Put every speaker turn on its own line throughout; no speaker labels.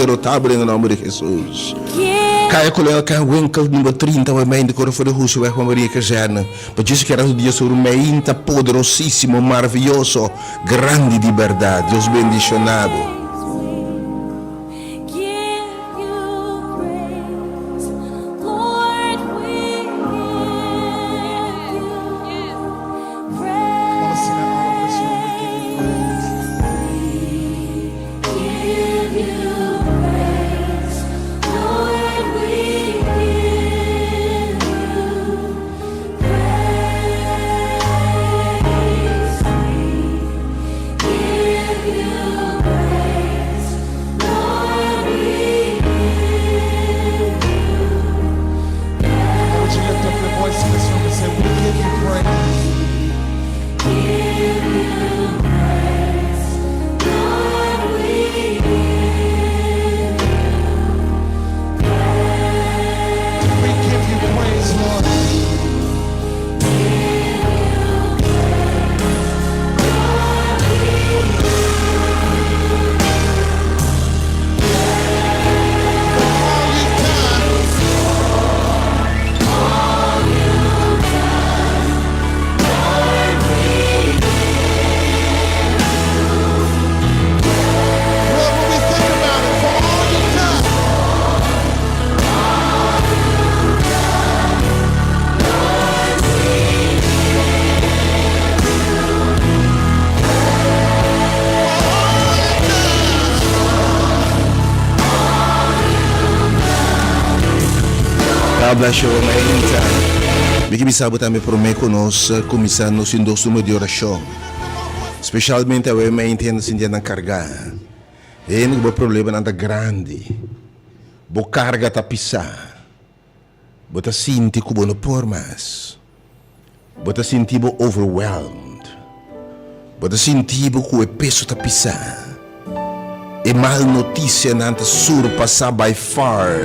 derrotável em nome de Jesus. Caia coloca a winkel número 30, we meen de cor voor de Hoeseweg van Maria Kazerne. Maar Jesus que era o dia sobre meinta poderosíssimo, maravilhoso, grande de verdade. Deus bendicionado. Bless you, amém. Que me sabe também por mim conosco, começando nos indústrios de oração. Especialmente a mãe entende se na carga. E não é problema nada grande. Bo carga tá pisar. Bota sentir que não por mais. Bota sentir bo overwhelmed. Bota sentir que o peso tá pisar. E mal notícia não tá surpassar by far.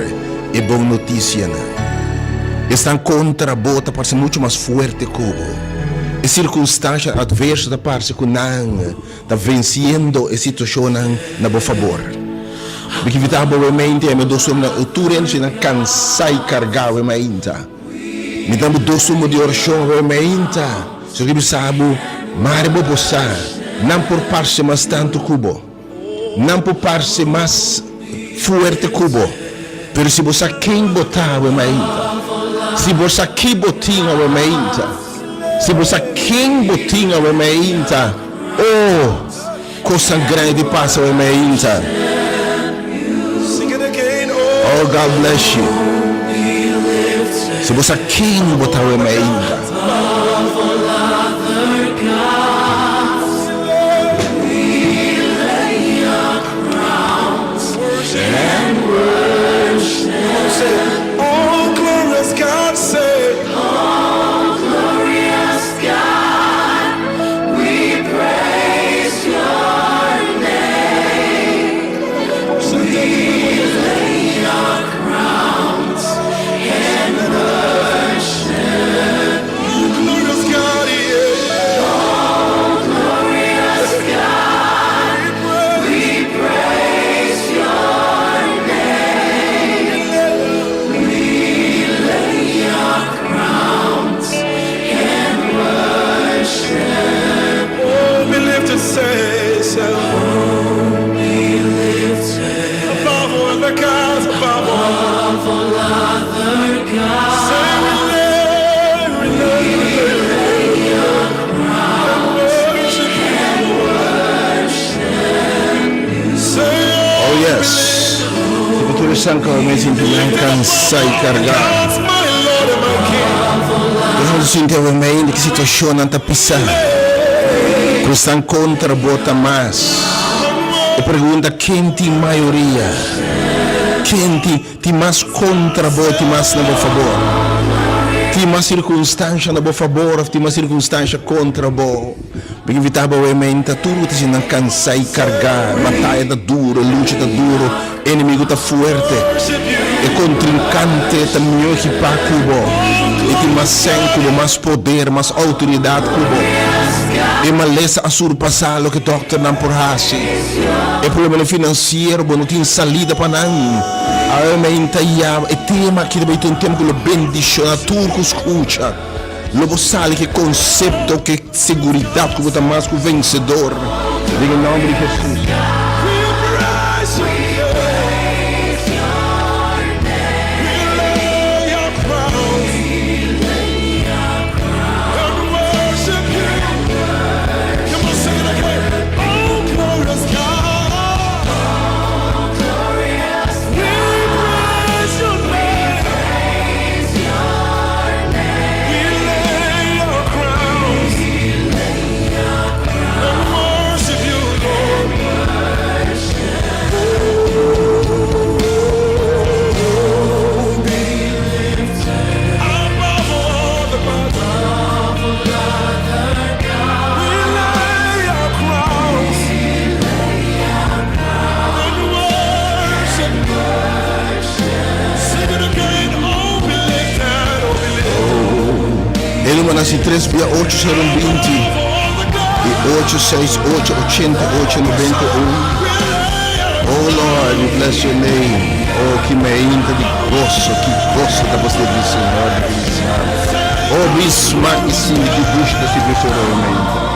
E boa notícia não. Estão contra a bota para ser muito mais forte como a circunstância adversa da parte que não está vencendo a situação na boa favor. Porque vi tava o mente me do som na turente na cansai cargar o mente. Me dá do som de oração o mente. Se que sabe mare bo bossa não por parte mais tanto cubo. Não por parte mais forte cubo. Pero se você quem botar o mente. Se você aqui botinha o meinta, se você aqui botinha o meinta, oh, coisa grande passa o meinta. Oh, God bless you. Se você aqui botar o meinta. Sangka mesin tinangkan sai cargar. Nós sentimos meio de que situação não está pisando. Cristão contra bota mais. E pergunta quem tem maioria, quem tem mais contra bota mais na boa favor. Tem mais circunstância na boa favor, tem mais circunstância contra boa. Porque evitava o mente tudo que não cansa e carregar, batalha da duro, luta da duro, inimigo tá forte, e contrincante tá melhor que para cubo, e tem mais sangue, mais poder, mais autoridade cubo. E malessa a surpassar lo que doctor não porrasse. E problema financeiro, não tem salida para não. A minha intaia é tema que deve ter um tempo que bendição a turco escuta. Logo sale que conceito, que segurança que você mais que vencedor. Em nome de Jesus. Nasce 3 via 8 20 e 868 88 91. Oh Lord, we bless your name. Oh, que me entra de gosto da você do Senhor. Oh, bismarck sim, que busca se pessoalmente.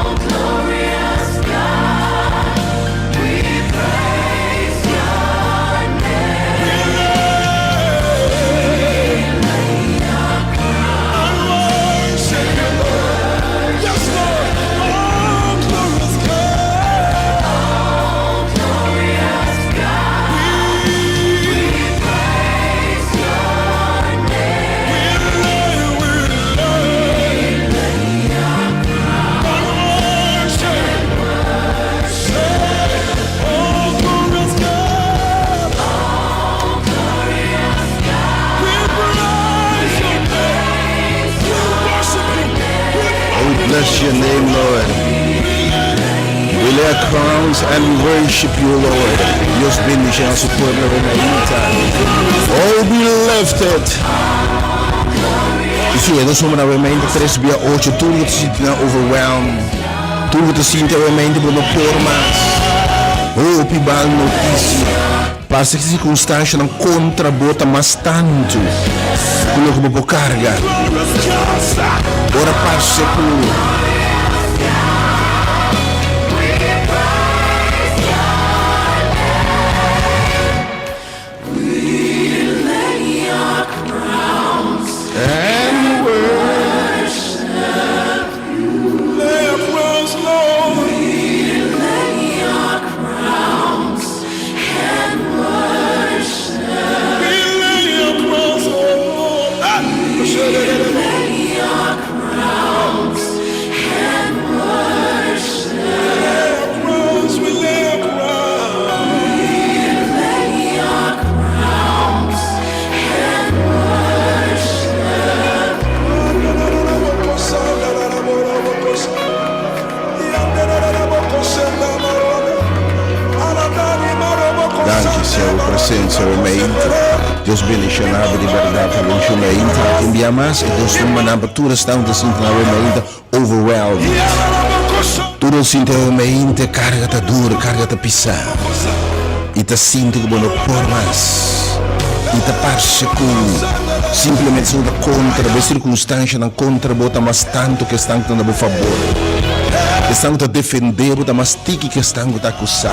Bless your name, Lord. We lay our crowns and we worship you, Lord. Dios bendice a su pueblo Oh, be lifted. E zie, dan somos realmente 3 via 8. Toen we te zien overwhelmed. Toen we te zien realmente por no formas. Oh, pibal notícia. Passa que circunstância não contrabota mais tanto. Coloca uma carga. Ora passe por Deus bendice na liberdade, bendice na intra, envia mais e Deus toma na abertura estão de sinta na realmente overwhelmed. Tudo sinta realmente carga ta dura, carga ta pisar. E ta sinta que bono por mais. E ta parche com simplesmente são da contra, a circunstância não contra bota mais tanto que estão dando a favor. Estão a defender, bota mais tique que estão a acusar.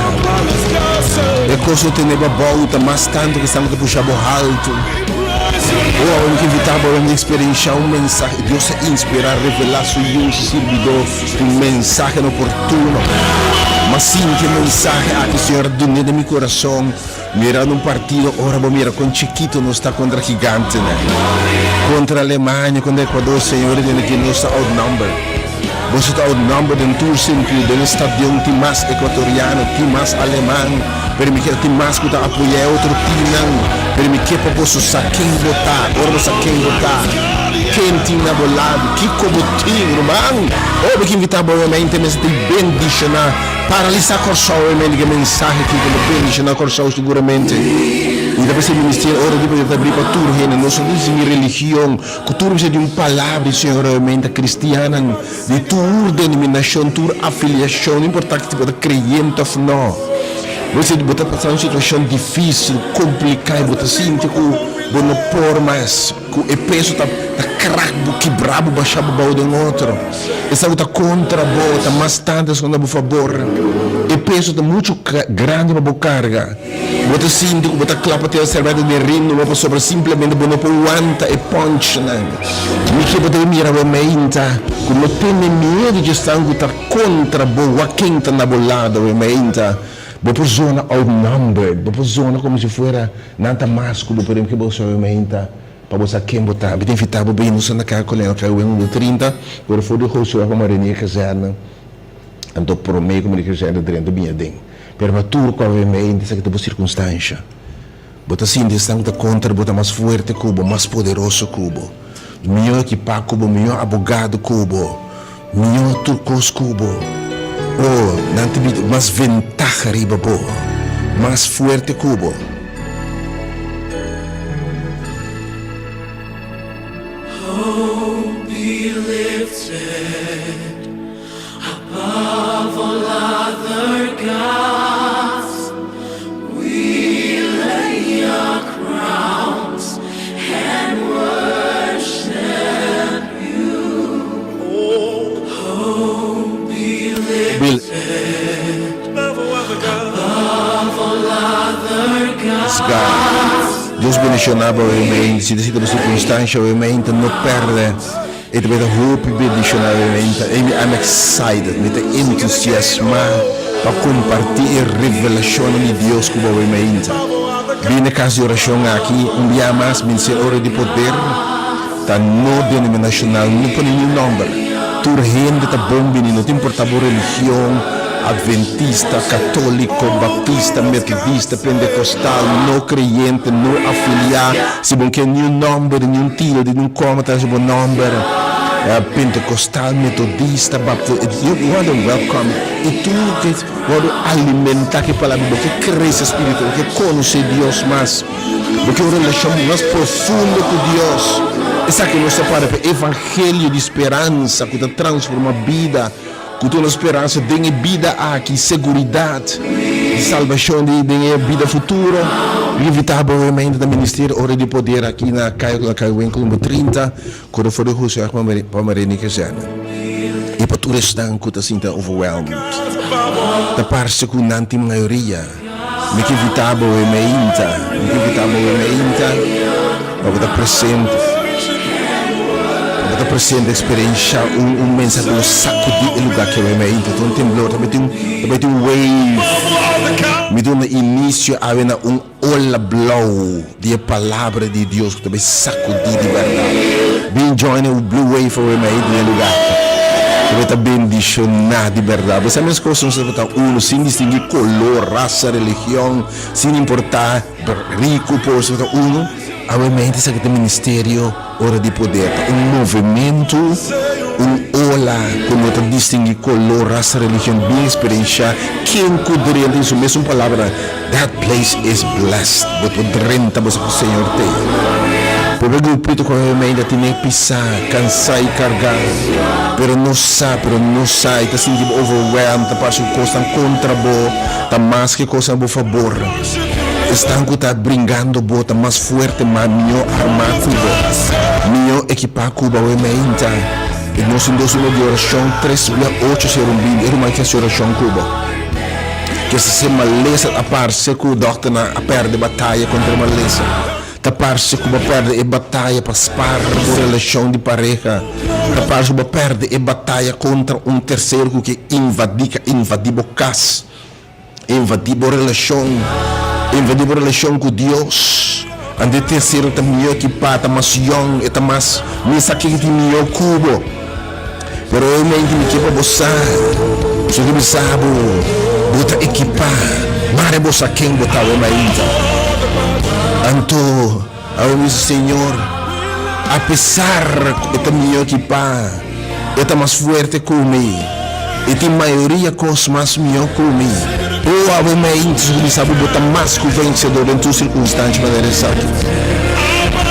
E coisa tem neba volta mais tanto que estão a puxar o alto. Ou que invitava a experienciar mensagem, Deus a inspirar, revelar seu servidor, mensagem oportuno. Mas sim, que mensagem aqui o Senhor deu no meu coração. Mira num partido, ora vou mirar com Chiquito, não está contra gigante, né? Contra a Alemanha, contra o Equador, Senhor, que não está outnumbered. Você está outnumbered em todo sentido, no estádio, tem mais equatoriano, tem mais alemão, permite que tem mais que está apoiando outro time, não. Permite que possa saber quem votar, ora não sabe quem votar. Quem tem na bolado, que como tem, irmão. Ou que invitar realmente, mas tem bendicionar, paralisar a corção, realmente, que mensagem que tem bendicionar a corção seguramente. E deve ser ministério ora de poder abrir para tudo reino. Nós somos de religião, cultura precisa de uma palavra, Senhor, realmente cristiana, de tua denominação, tua afiliação, não importa que tipo de crente ou não. Você botar passar uma situação difícil, complicada, botar assim, tipo, não por mais, com o peso tá craco, quebrado, baixado o de um outro. Essa outra contra bota, mais tantas quando por favor. O peso tá muito grande para carga. Bota assim, tipo, bota clapa até a cerveja de rim, não sobre simplesmente não aguenta e punch, né? Me que botar mira o meinta, como tem medo de estar contra boa quem tá na bolada o meinta. Bopo zona outnumbered, bopo zona como se fosse nada másculo, por exemplo, que você aumenta para você quem botar, bem invitado bem no sana cá colher cá o ano 30, por fora do rosto para marinha casana, então por meio como ele quiser dentro bem bem, para tudo com a aumenta essa que tem circunstância, bota assim distante contra, bota mais forte cubo, mais poderoso cubo, melhor equipar cubo, melhor abogado cubo, melhor turcos cubo. Oh, nanti mais ventaja riba bo, mais forte cubo.
Oh, be lifted above all other gods. We lay our crowns and worship you. Oh, be lifted above all other gods.
Deus bendicionava o amém, se decide por circunstância, o amém não perde. E também o hope bendicionava o amém. I'm excited, me entusiasmar para compartilhar a revelação de Deus com o amém. Bem na casa de oração aqui, dia mais, ministério hora de poder, tá no denominacional, não põe nenhum nome. Tur gente tá bom, não tem importa a religião. Adventista, católico, baptista, metodista, pentecostal, não crente, não afiliado, se bom que nenhum nome, nenhum tiro, nenhum como, tá bom nome, pentecostal, metodista, baptista, you want to welcome, e tudo que pode alimentar que palavra, que cresce espiritual, que conhece Deus mais, porque uma relação mais profunda com Deus, essa que nos separa para o evangelho de esperança, que transforma a vida, com toda a esperança de vida aqui, segurança, de salvação, de vida futura. Inevitável realmente do Ministério Hora de Poder aqui na Caio número 30, quando for o Russo para a Marinha Casana. E para todos estão que se sentem overwhelmed. Da parte que não tem maioria, me que evitável realmente, para estar presente. Está presente a experiência mensagem no sacudir o lugar que eu me então um temblor também tem um wave me dá um início a ver ola blow de palavra de Deus que também sacudir de verdade bem join o blue wave for me no lugar também está bendicionado de verdade essas mesmas coisas não se uno sem distinguir color, raça, religião sem importar rico, pobre, uno obviamente isso aqui tem ministério hora de poder, movimento, ola, como eu distingue color, raça, religião, bem experiência, quem poderia ter isso mesmo palavra, that place is blessed, botou renta você que o Senhor tem. Porque o pito com a ainda tem que pisar, cansar e carregar, pero não sai, está sentindo overwhelmed, está passando coisa contra bo, está mais que coisa a bo favor. Estão que está brincando bota mais forte, mais melhor armar Cuba, melhor equipar Cuba, o ementa. E nós em 2 de oração, 3,8 ser era uma que a oração Cuba. Que se maleza a parte que o doutor a perde batalha contra a maleza. A parte que o perde a batalha para spar a relação de pareja. A parte que o perde a batalha contra um terceiro que invadir a casa, invadir a relação. Invadir a relação com Deus. Ande terceiro está melhor equipado, está mais young, está mais aqui que tem melhor cubo. Pero eu me equipa você. Se você sabe, bota equipar. Mare você quem botar o ainda. Anto, ao Senhor, apesar de estar melhor equipado, está mais forte comigo. E tem maioria coisas mais melhor comigo. a mente, você sabe botar mais convencedor em tua circunstância, maneira certa.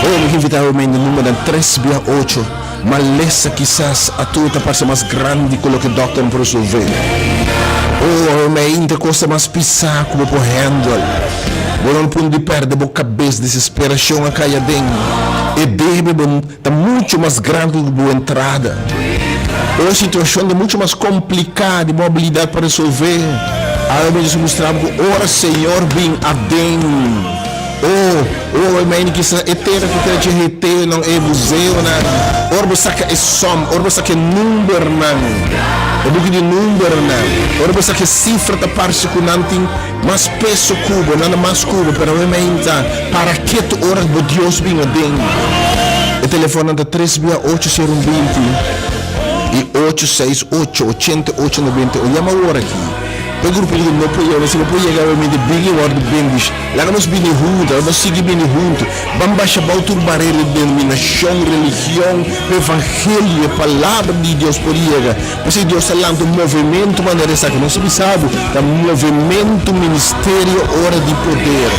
Me invitar a mente número 368, malessa quizás a tua parte mais grande que o que o doutor para resolver. A mente costa mais pisar como por handle. Não pode perder a cabeça, desesperação a cair dentro. E deve estar muito mais grande do que a entrada. A situação é muito mais complicada, de mobilidade para resolver. A mente mostrava que ora Senhor vem a dentro. A mente que é eterna, que é eterna, não é museu, não. Ora você que é som, ora você que é número, não. O book de número, não. Ora você que cifra da parte que não tem mais peso cubo, não mais cubo, para a mente para que tu ora do Deus vem a dentro. O telefone é 368-020 e 868-8890. Chama agora aqui. O grupo de não pode, você não pode chegar a mim de big word bendish. Lá nós bem juntos, nós seguimos bem juntos. Vamos baixar o barreira de denominação, religião, evangelho, a palavra de Deus por chegar. Porque Deus está lá no movimento, maneira essa que não se sabe, o movimento, ministério, hora de poder.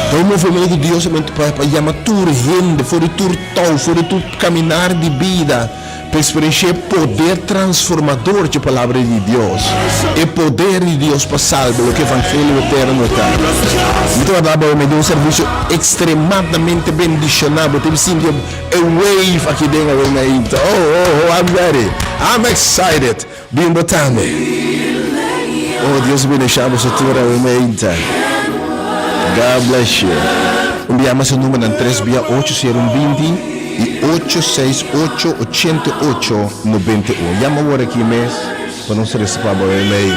Então o movimento de Deus é para chamar tua gente, for tu tal, for tu caminhar de vida. Para experienciar poder transformador de palavra de Deus e poder de Deus para salvar o que o evangelho eterno está. Então, me deu um serviço extremamente bendicionável. Teve sim a wave aqui dentro do meio. I'm ready. I'm excited. Bem botando. Deus bendiga você toda a meio. God bless you. Enviamos seu número em 368-020 e 868-8891. Chama agora aqui mesmo para não ser esse papo em meio.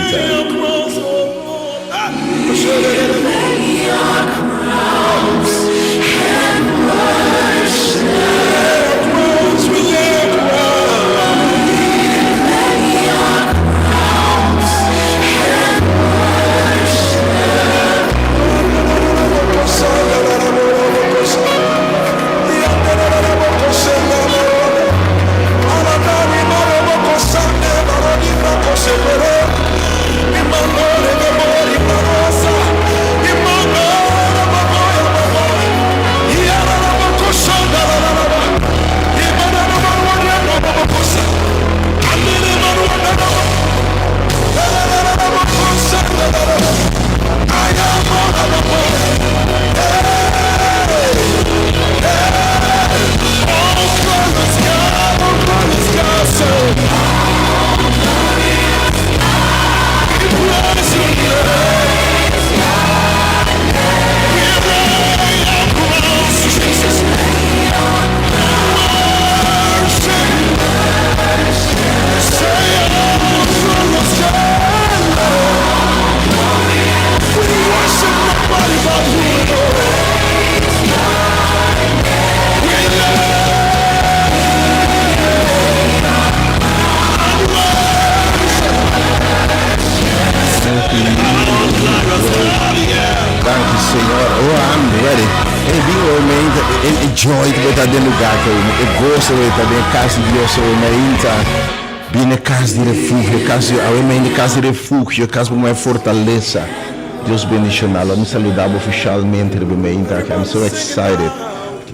Enjoy que está dentro do lugar que eu gosto de estar dentro da casa de Deus, eu bem na casa de refúgio, casa de refúgio, casa de uma fortaleza. Deus bendicional, eu me saludava oficialmente, I'm so excited.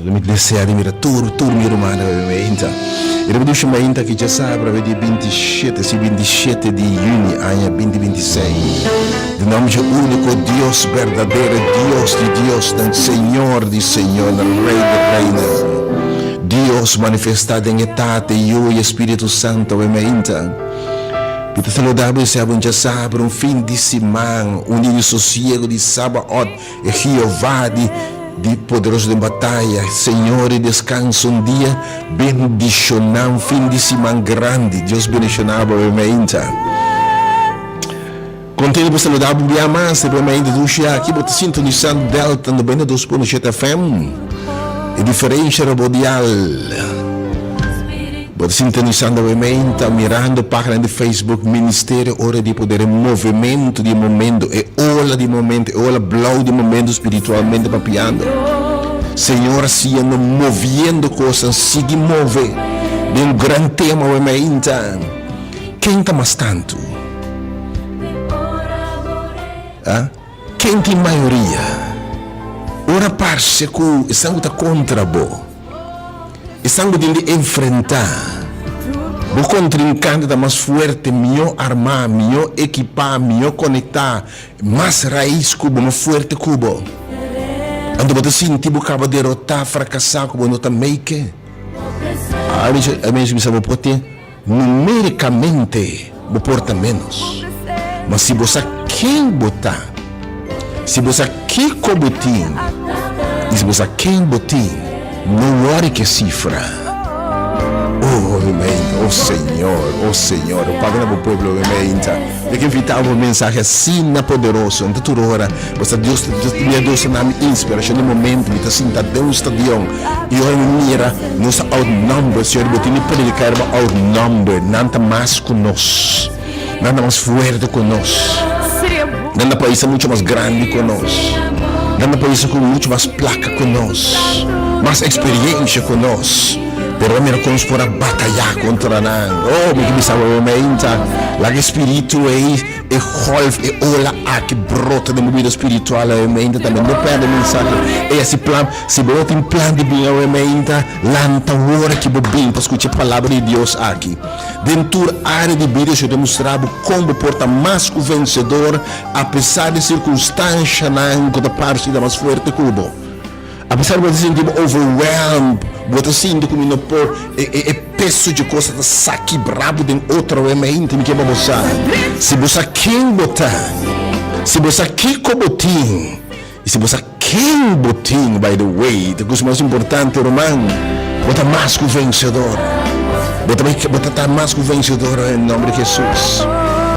Eu me desejo de mirar tudo meu irmão, eu me deixo me que Djasabra de 27 de Yüni, ano 2026. De nome de único Deus, verdadeiro Deus de Deus, Senhor de Senhor, Rei de Reina. Deus manifestado em etate, eu e Espírito Santo, Pita saludável se abun Djasabra, fim de semana, dia de sossego, de sábado, e Jeová de poderoso de batalha, Senhor, e descanso dia bendicionar, fim de semana grande, Deus bendicionava, Contente para saludar o dia mais, realmente do Xia, aqui você sintonizando Delta no 92.7 FM, e diferença radial. Você sintonizando realmente, mirando a página de Facebook, Ministério Hora de Poder, movimento de momento, e ola de momento, e ola blow de momento espiritualmente papiando. Senhor, siendo movendo coisas, siga mover, de um grande tema realmente. Quem está mais tanto? quem tem maioria, ora parece que estão contra bo, estão de enfrentar o contrincante da mais forte, melhor armar, melhor equipar, melhor conectar, mais raiz cubo, mais forte cubo. Ando você sentir que acaba derrotar, fracassar, como não também que a mesma sabe pode numericamente você porta menos, mas se você quem botar, se você quer cobutim, e se você quer botim, não olhe que cifra. Oh Senhor, o Pai do povo, eu que invitar uma mensagem assim poderosa, em toda hora, Deus me deu nome inspiração no momento, me sinta Deus está dião, e eu mira, nos outnumber, Senhor, eu tenho que predicar outnumber, nada mais conosco, nada mais forte conosco, nada país muito mais grande conosco, nada país com muito mais placa conosco, mais experiência conosco. Pero mira como para batalhar contra nós. Oh, me que sabe o meinta, lá que espírito é golf é ola aqui brota de movida espiritual o meinta também não perde mensagem. É esse plano, se você tem plano de bem o meinta, lanta hora que bem para escutar a palavra de Deus aqui. Dentro da área de vida eu demonstrava como porta mais o vencedor, apesar de circunstâncias não da parte da mais forte cubo. Apesar de você sentir overwhelmed, você sente como não por peso de coisa da saque brabo de outra mente que você. Se você quer botar, se você quer cobotim, e se você quer botim, by the way, a coisa mais importante, irmão, você mais que o vencedor. Você está mais que o vencedor em nome de Jesus.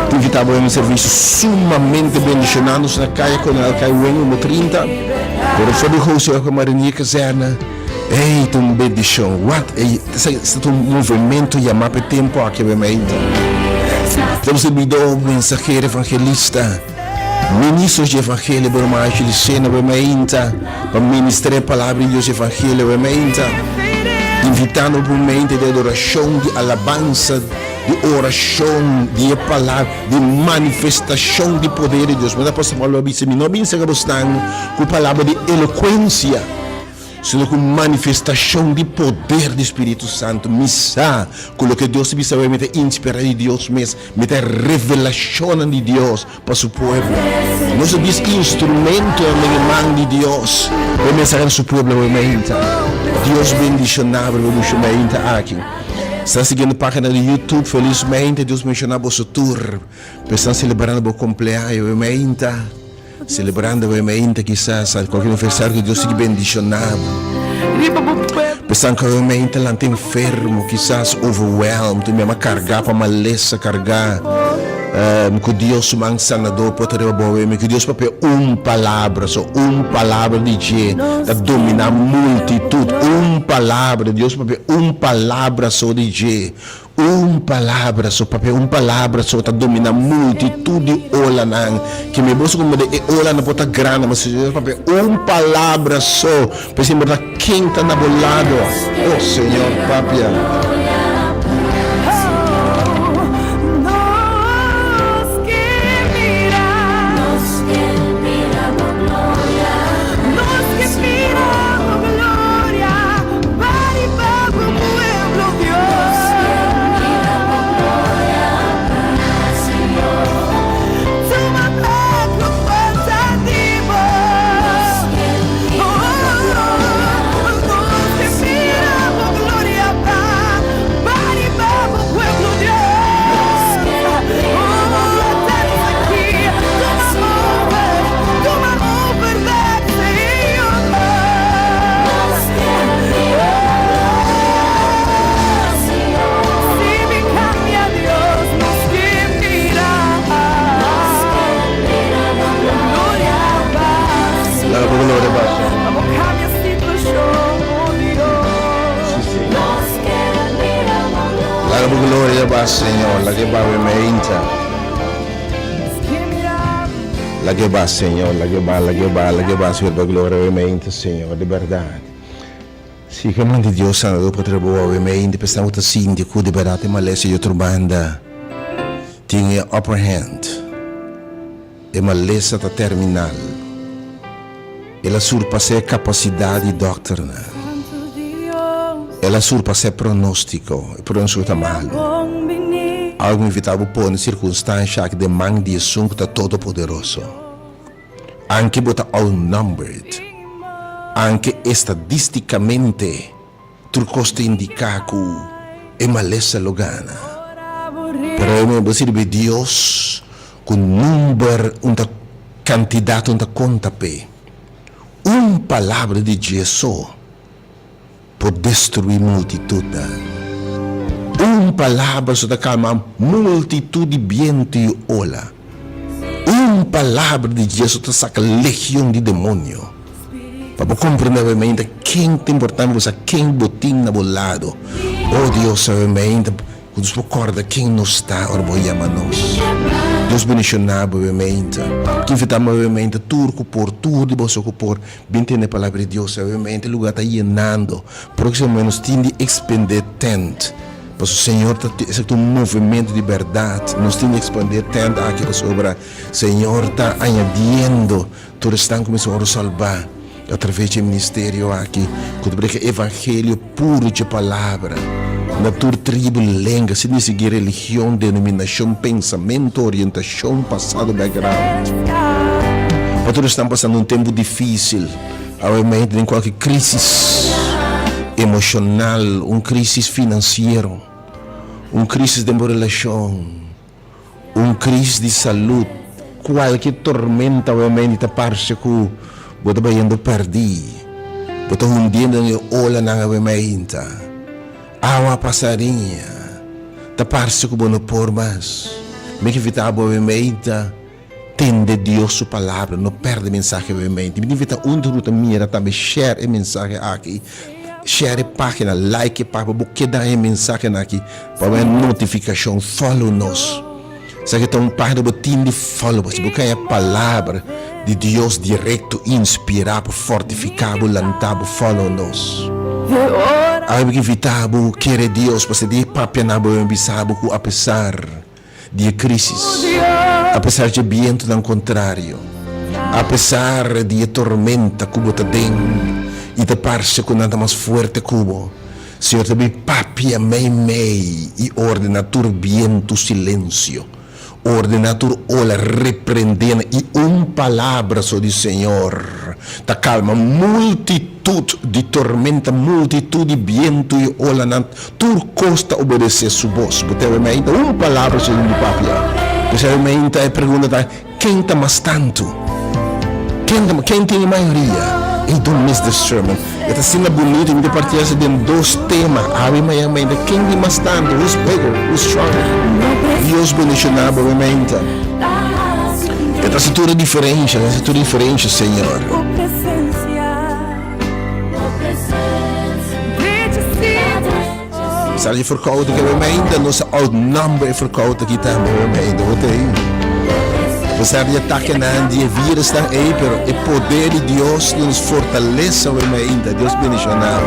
Te invitava a um serviço sumamente bendicionado na caia com a caia número 30. Por foi de hoje com a Marinha Caserna. Ei, tu Meditashon, este um movimento e amar para tempo aqui bem. Temos recebido um mensageiro evangelista, ministros de evangelho, para uma Isenia bem, para ministrar a palavra de Deus evangelho bem, invitando para um momento de adoração, de alabança, de oração, de palavra, de manifestação de poder de Deus. Mas a pastor Paulo disse: não bem se com palavra de eloquência, sino com manifestação de poder do Espírito Santo. Missa, com o que Deus precisa meter inspirar de Deus mesmo, meter revelação de Deus para o povo. Nós somos instrumento na mão de Deus para mensagem do povo. Deus bendicionável, bendicionamento aqui. Está seguindo a página do YouTube, felizmente Deus mencionava o seu tour. Estão celebrando o cumpleaños, celebrando o quizás qualquer aniversário que Deus siga bendicionado. Estão com o lá enfermo, quizás overwhelmed, tu mesmo carregar para maleza, carregar. Que Deus é um sanador, pode ter que Deus pode palavra, só palavra de Deus, para dominar a multitude, palavra, Deus pode palavra só de Deus, palavra só, palavra só, para dominar a multitude, olha não, que me bolso como de olha não pode grande, mas Deus pode palavra só, para se mostrar quem está na bolado, oh Senhor, papia. Senhor, la que va Senhor, la que va Senhor, da glória obviamente, Senhor, de verdade. Sim, que mande Deus santo, dopo tre boa obviamente, pensamos assim, de que de verdade malese e outra banda tinha upper hand. é uma lesa terminal. Ela surpassa a capacidade doutrina. Ela surpassa o pronóstico, e pronóstico está mal. Algo inevitável pode circunstância que demanda de assunto todo poderoso. Anche bota outnumbered. Anche estadisticamente, tu costa indicar que é uma lesa logana. Pero eu me sirve Deus com número, quantidade, conta pe. Palavra de Jesus pode destruir multitude. Palavra só calma multitude viento e ola. Palavra de Jesus saca legião de demônio. Para compreender realmente quem tem importante você, quem botim na lado. Oh Deus, realmente, quando você acorda quem não está, orgulha nós. Deus bendicionado, realmente. Quem invitamos realmente, turco por tudo de você por bem ter a palavra de Deus, realmente, o lugar está llenando. Próximo nós temos de expandir tent. Mas o Senhor está um movimento de verdade. Nós temos de expandir tent aqui sobre. O Senhor está añadiendo. Todos estão começando a salvar. Através do ministério aqui, quando o evangelho puro de palavra, na tua tribo, língua, sem seguir religião, denominação, pensamento, orientação, passado, background. Mas todos estão passando um tempo difícil, obviamente, em qualquer crise emocional, crise financeira, crise de relação, crise de saúde, qualquer tormenta, obviamente, está parte com bota bayando perdi, bota hundindo na ola na avementa, awa passarinha, tapar-se com bono por mas, me que vita a avementa, tende Deus sua palavra, não perde mensagem avementa, me invita ruta mira também share a mensagem aqui, share a página, like a página, porque dá a mensagem aqui, para a notificação, follow nos. Sabe que tem página botim de follow, porque é a palavra de Deus direto, inspirado, fortificado, lantado, follow-nos. Aí que invitado, querer Deus, para ser papia na boa ambisabo, apesar de crise, apesar de viento não contrário, apesar de tormenta, cubo tá dentro, e de parse com nada mais forte cubo, Senhor também papia mei, e ordena turbiento silêncio. Ordenatur ola repreendendo e palavra só do Senhor ta calma multitud de tormenta, multitud de viento e ola na tur costa obedecer sua voz, porque realmente palavra só do papia. Porque realmente a pergunta quem está mais tanto? Quem tem a maioria? E don't miss the sermon. Está sendo bonito de partilhar-se de dois temas. Obviamente, quem tem mais tanto? Who's bigger? Who's stronger? Deus bendicionado, obviamente. Está sendo diferente, Senhor. Sabe de verkouden que obviamente, nossa outnumber verkouden que também, obviamente. Apesar de ataque na de vírus está aí, pero o poder de Deus nos fortalece ainda. Deus bendicionado.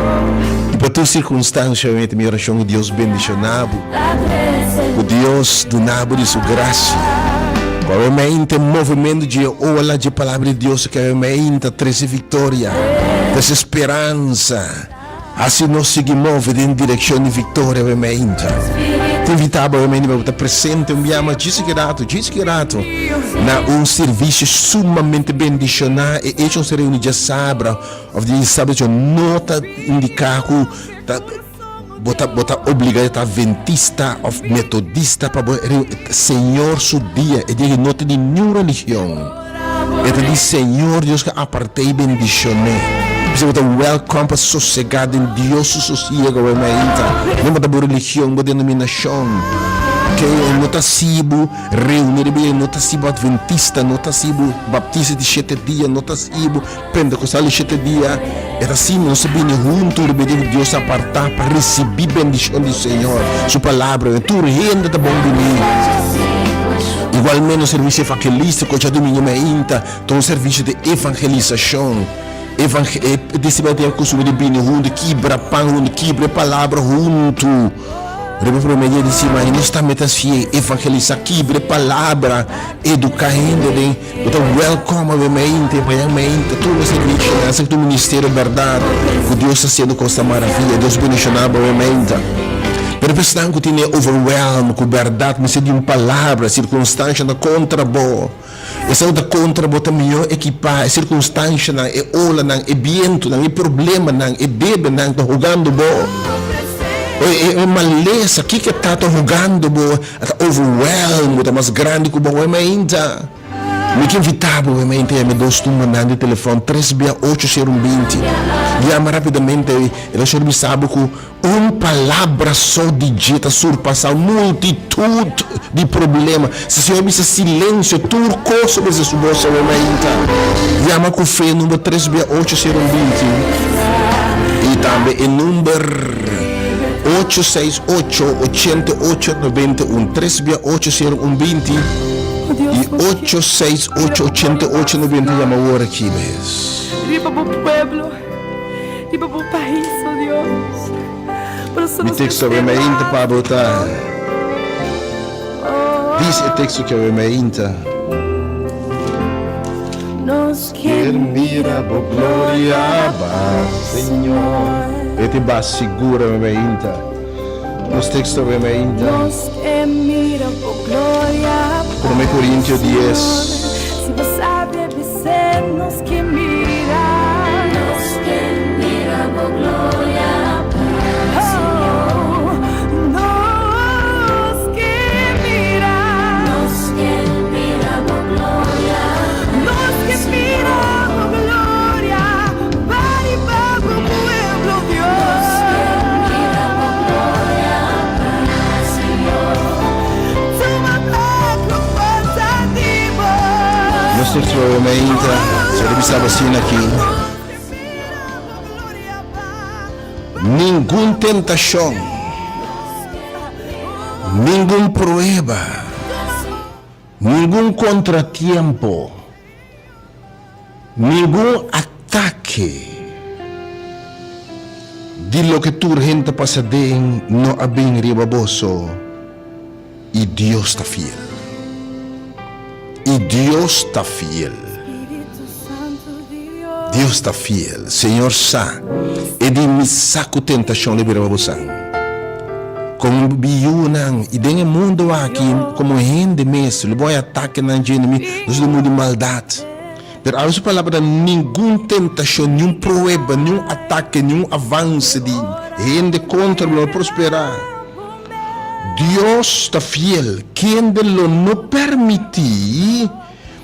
E para tua circunstância, minha oração é Deus bendicionado. O Deus do nabo de sua graça. Obviamente, movimento de ola de palavra de Deus que obviamente traz vitória, traz esperança. Assim nós seguimos em direção de vitória, obviamente. Te invitava obviamente para estar presente, enviamos desgrato, na serviço sumamente bendicionado e este seria um Djasabra, of Djasabra, nota indicar que bota obrigado a adventista, of metodista, para Senhor seu dia, e de nota de nenhuma religião, e de Senhor Deus que apartei bendicionei. Você vai welcome para sossegado em Deus, sossego, obviamente. Não vai dar religião, uma denominação. Que não está sibo reunir bem, não está sibo adventista, não está sibo baptista de 7 dias, não está sibo pentecostal de 7 dias. É assim, não se vem junto, Deus apartar para receber bendição do Senhor. Sua palavra, tu renda da bom bonito. Igualmente, o serviço evangelístico, já domingo ainda, tem um serviço de evangelização. Desse vai ter costume de bem junto, quebra pão, quebra palavra junto. Rebe promedia de cima, e nesta metas fie evangelizar kibre palavra educando de então welcome a mente, para mente, tudo esse igreja, esse tu ministério verdade, que Deus está sendo com esta maravilha, Deus bendicionava a mente. Pero pessoal que tinha overwhelm com verdade, mas de uma palavra, circunstância da contrabo. Essa da contrabo também é equipar, circunstância não é ola não é viento não é problema não é bebê não está jogando bo. É maleza que está jogando bo, está overwhelm, está mais grande que o bo é ainda. Me que invitava o mente me dou mandando de telefone 368 Llama rapidamente ele chama sabe que uma palavra só digita surpassar multitude de problemas. Se o senhor disse silêncio, tudo sobre esse suboso mente. Llama com fé número 368 e também o número 868 88 91 368 e 868-8890 llama ahora aquí, ¿ves?
Viva por pueblo, viva por país, oh Dios.
Mi texto é me inta para botar. Diz o texto que é me inta.
Nos
que mira por glória, Senhor. Ete ba segura me inta. Nos texto é me inta.
Nos que mira por glória.
1 Coríntios 10.
Se você sabe vencer, nos que mira por glória, Senhor. Nos que mira por glória, nos que mira por glória, vai para o pueblo, Dios. Mira por glória, Senhor.
Nos texto é me inta. Se ele estava assim aqui. Nenhuma tentação, nenhum prueba, nenhum contratiempo, nenhum ataque de lo que tu gente passa den no abin ribaboso e Deus está fiel. E Deus está fiel. Deus está fiel. Senhor sa. E de me saco tentação libera você. Como biunang e den mundo aqui como rende mesmo, ele vai ataque na gente, nos do mundo de maldade. Pero a palavra nenhum tentação, nenhum prueba, nenhum ataque, nenhum avanço de rende contra o prosperar. Deus está fiel. Quem lo não permitir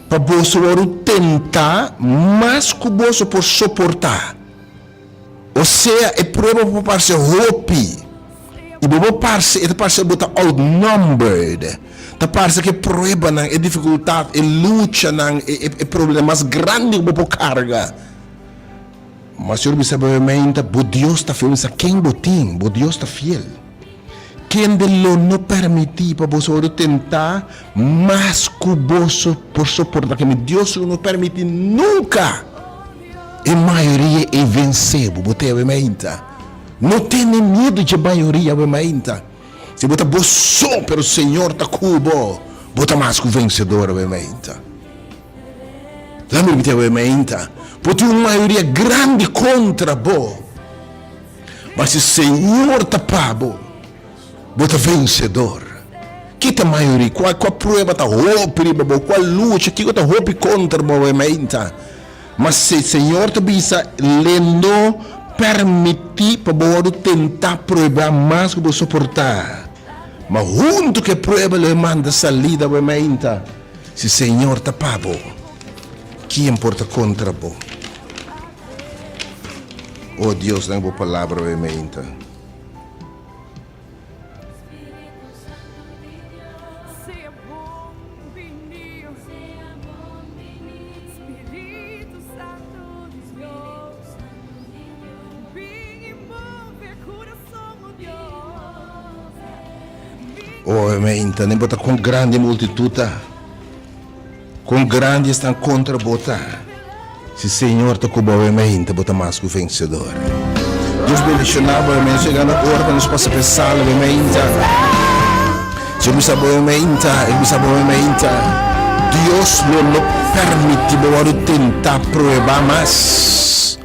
para você tentar, mas que você pode suportar. Ou seja, é prova para parecer hope. E para parecer botar outnumbered. Para parecer que prova não é dificuldade, é luta não é problema mais grande que você carga. Mas o senhor me sabe realmente, Deus está fiel. Quem botim, Deus está fiel. Quem lo não permitir para você tentar, mas que você por suportar, que Deus não permite nunca. A maioria é vencer, você não tem medo de maioria, se você boçou pelo Senhor está cubo, você mais que vencedor, lembra-me, porque uma maioria grande contra você, mas se o Senhor está pago, você é vencedor. Que a maioria, qual prova está roupa, qual luta, que está roupa contra você, mas se o Senhor te bisa, ele não permite para você tentar provar mais que você suportar. Mas junto que prova ele manda salida, se o Senhor está pago, que importa contra você? Oh Deus, não é palavra, nem bota com grande multidão, com grande estão contra bota. Se o Senhor está com boa mente, bota mais que o vencedor. Deus bendicionava, amém. Chegando a hora para nós passar por sala, amém. Se eu sabe, amém. Deus não permite eu tentar provar mais.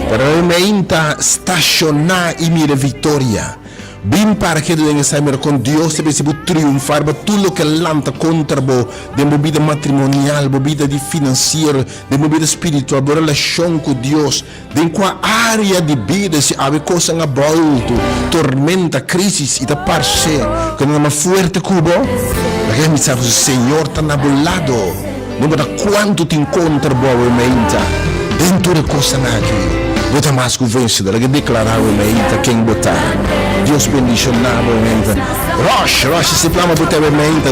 Para amém, estacionar e mira vitória. Bem para que Deus saia com Deus se você triunfar, para tudo que lanta contra você, de uma vida matrimonial, de vida financeira, de uma vida espiritual, de relação com Deus, de qual área de vida se há coisa na volta, tormenta, crise e da parte que não é uma forte cubo, porque me sabe o Senhor está na lado, não importa quanto te encontra boa mente, dentro de coisa aqui. Bota mais que o vencedor, que declarar o mente quem botar. Deus bendicionar o mente. Rocha, se plama botar o mente,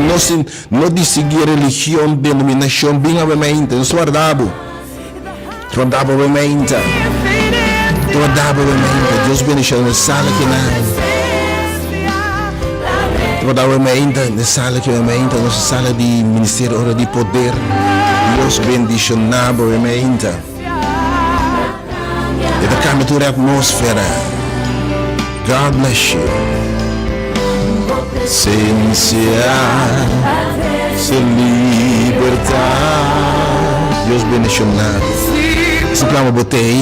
não de seguir religião, denominação, bem o mente, não se guardava. Guardava o mente. Guardava o mente. Deus bendicionar, sala que não. Guardava o mente, na sala que o mente, nossa sala de ministério, hora de poder. Deus bendicionar o mente. E da câmera atmosfera. God bless you. Ciência se libertar. Deus bendicionar. Se plano botei.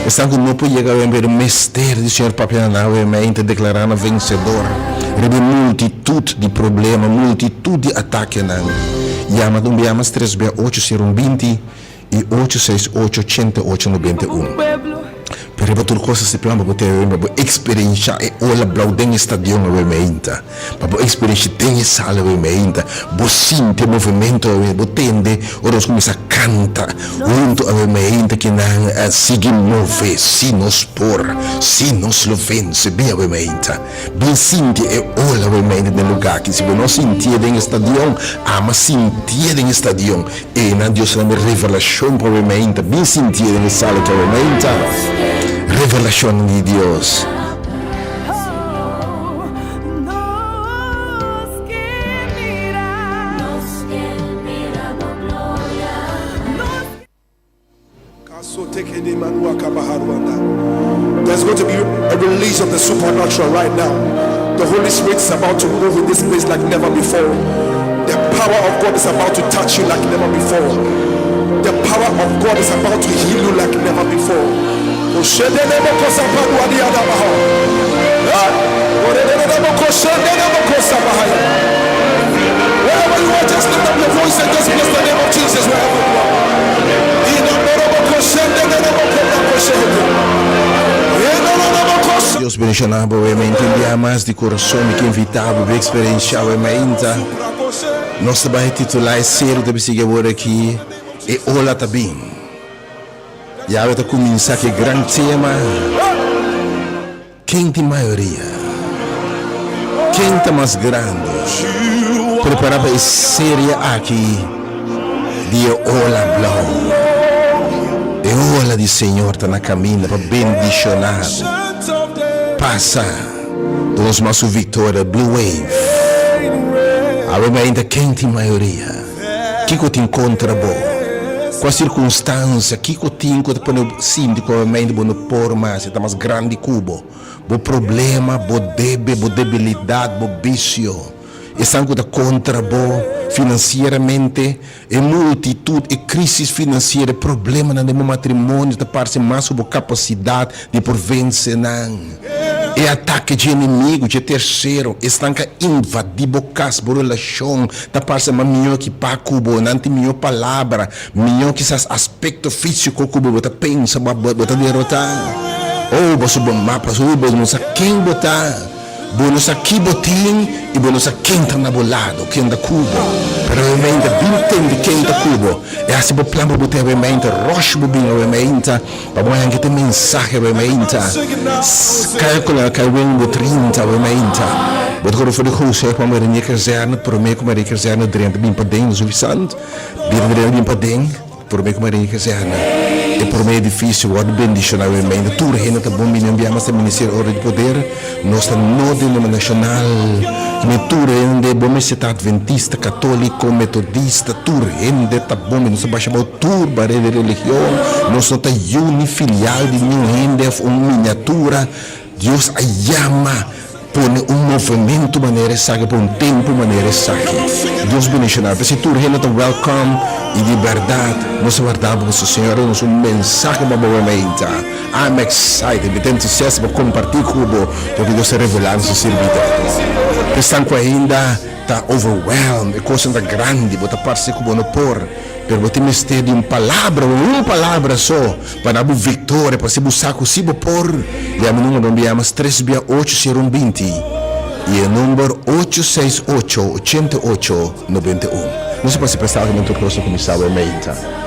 Estão com não pode chegar a ver o mistério do Senhor papel na mente declarando vencedor. Rebe multitud de problemas, multitud de ataques não. Llama do Biamas 3B80120 e 868-8891. Per tutte cose si plano poter experienza e ola blau den stadion ovviamente ma bo experienza den sala ovviamente bo sente movimento bo tende ora comincia a canta junto ovviamente che non si muove si nos por si nos lo vence bene ovviamente ben senti e ola ovviamente nel lugar che si non sentire den stadion ama sentire den stadion e na Dio sarà rivelazione ovviamente ben sentire den sala che ovviamente revelación de Dios.
There's going to be a release of the supernatural right now. The Holy Spirit is about to move in this place like never before. The power of God is about to touch you like never before. The power of God is about to heal you like never before. Wherever you are, just lift up your voice and just bless the name of Jesus wherever you are.
Deus bendicionava o mente enviar mais de coração que invitava a experienciar o mente. Nós também titular ser de seguir aqui e olá também. E agora está começar que grande tema. Quem tem maioria? Quem está mais grande? Preparar para a série aqui de olá blau. E olá de Senhor está na caminho para bendicionar. Passa dos nossos vitória Blue Wave. Agora ainda quem tem maioria? Que te encontra bom? Qual circunstância que eu tenho que sinto que a mente não por mais está mais grande cubo, o problema, o debilidade, o vício, estão contra financeiramente, e multitud e crise financeira, problema no meu matrimônio, da parte mais sobre capacidade de por vencer não. E ataque de inimigo, de terceiro, estão que invadir bocas, por relação, da parte mais melhor que para cubo, não tem melhor palavra, melhor que esses aspecto físico cubo, você pensa, você derrotar. Ou você bom mapa, você não sabe quem botar, você sabe que botim e você sabe quem está na bolado, quem da cubo. Pero realmente, bem entende quem da cubo. E assim o plano botar realmente, rocha bem realmente, para bom que tem mensagem realmente. Calcula que vem do 30 realmente. Wat ik voor de goede zeg, maar in je kazerne, voor mij kom in je kazerne, drinken, ben padeng, zo is het. Ben padeng, voor mij kom in je kazerne. E por meio difícil, o bendicionar o mente. Tudo ainda tá bom, me enviamos a ministério hora de poder. Nossa no denominacional. Me tudo ainda bom, me está adventista, católico, metodista. Tudo ainda tá bom, me não se baixa mal tudo para de religião. Nós não tá Yüni filial de nenhum ainda, uma miniatura. Deus a chama. Põe movimento maneira saga, por tempo maneira saga. Deus bendicionar. Se tu realmente welcome e de verdade, nós guardamos o Senhor, nós mensagem para movimento. I'm excited, me tenho entusiasmo para compartilhar com o porque Deus se revelar no seu serviço. Estão ainda está overwhelmed, é coisa grande, bota parece que não por. Pero você me tem de uma palavra só, para dar vitória, para se buscar com si por. E a número enviamos 368-020 e o número 868-8891. Não se pode prestar muito próximo comissário Emeita.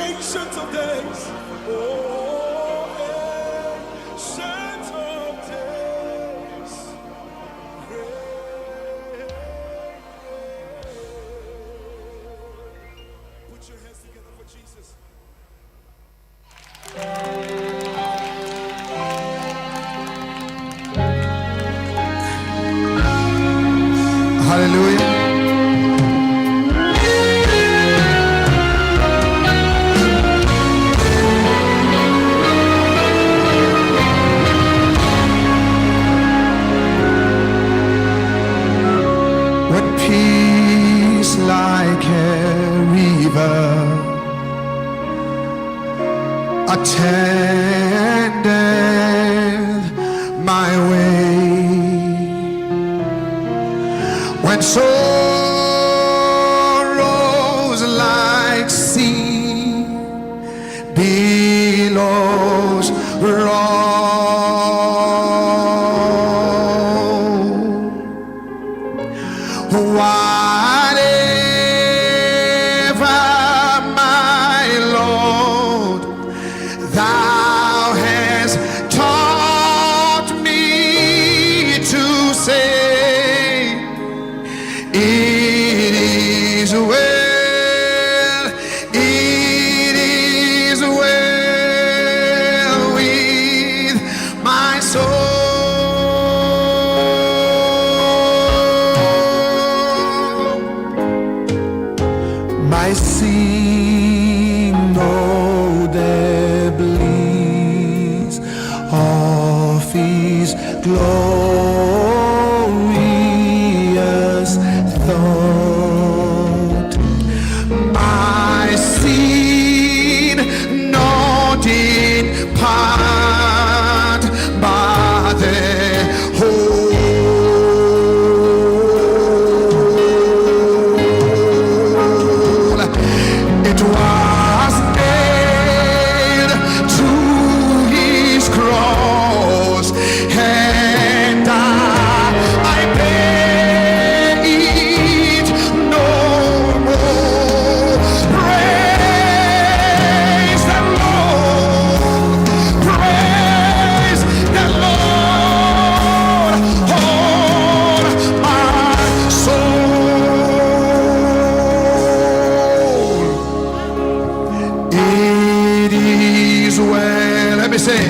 Ancient of days. Oh, ancient of days. Put your hands together for Jesus.
Hallelujah. When peace like a river attended my way, when sorrows like sea billows roll, whatever my Lord thou hast taught me to say, it is well, it is well with my soul. My sin, know the bliss of His glorious thought. My sin, not in part, but the whole. It was nailed to His cross, and I bear it no more. Praise the Lord, praise the Lord, oh my soul. It is well. Let me say,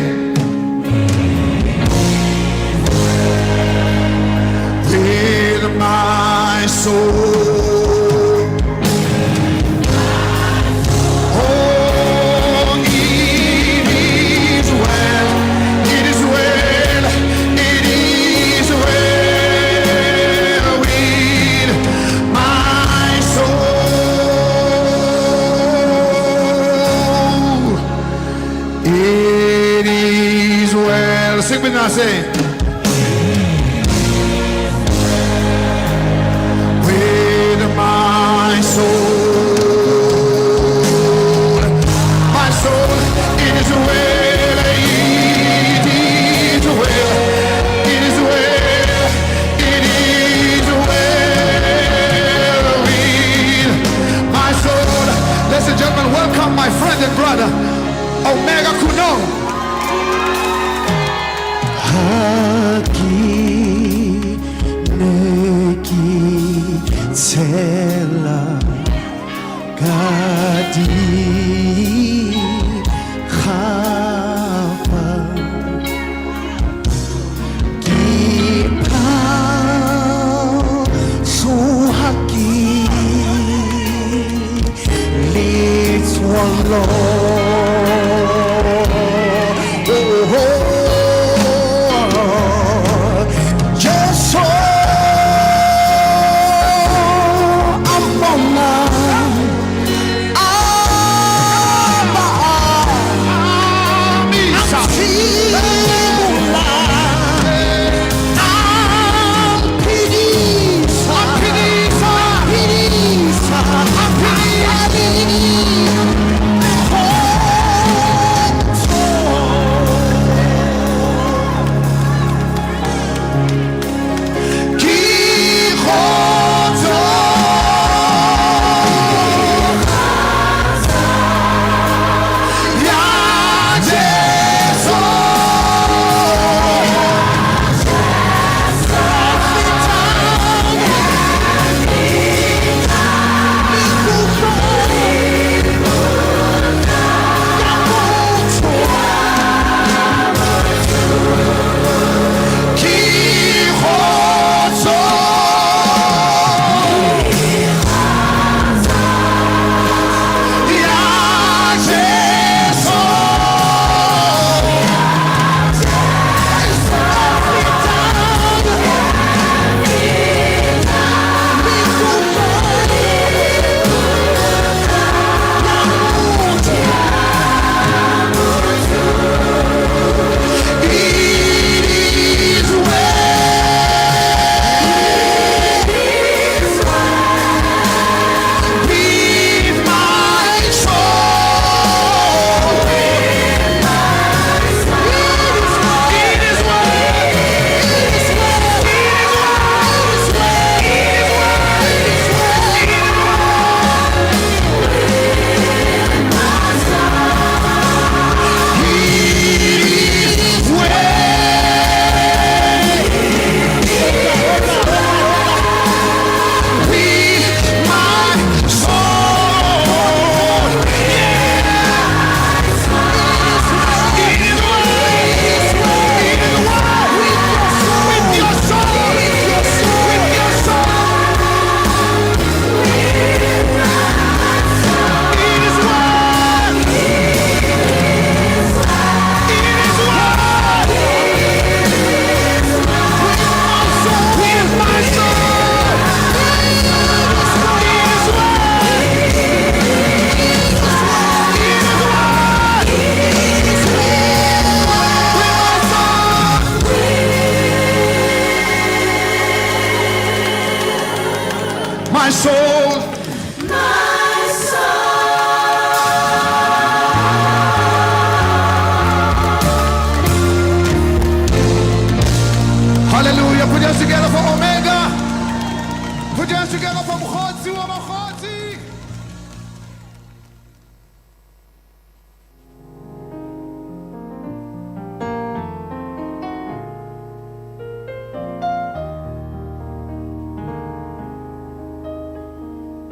with my soul. Oh, it is well. It is well. It is well with my soul. It is well. Sing with me now, say, with my soul. My soul, it is well. It is well. It is well. It is well with my soul. Ladies and gentlemen, welcome my friend and brother, Omega Kuno. Tela gadi khapa kita suhaki leads one Lord. Oh, just so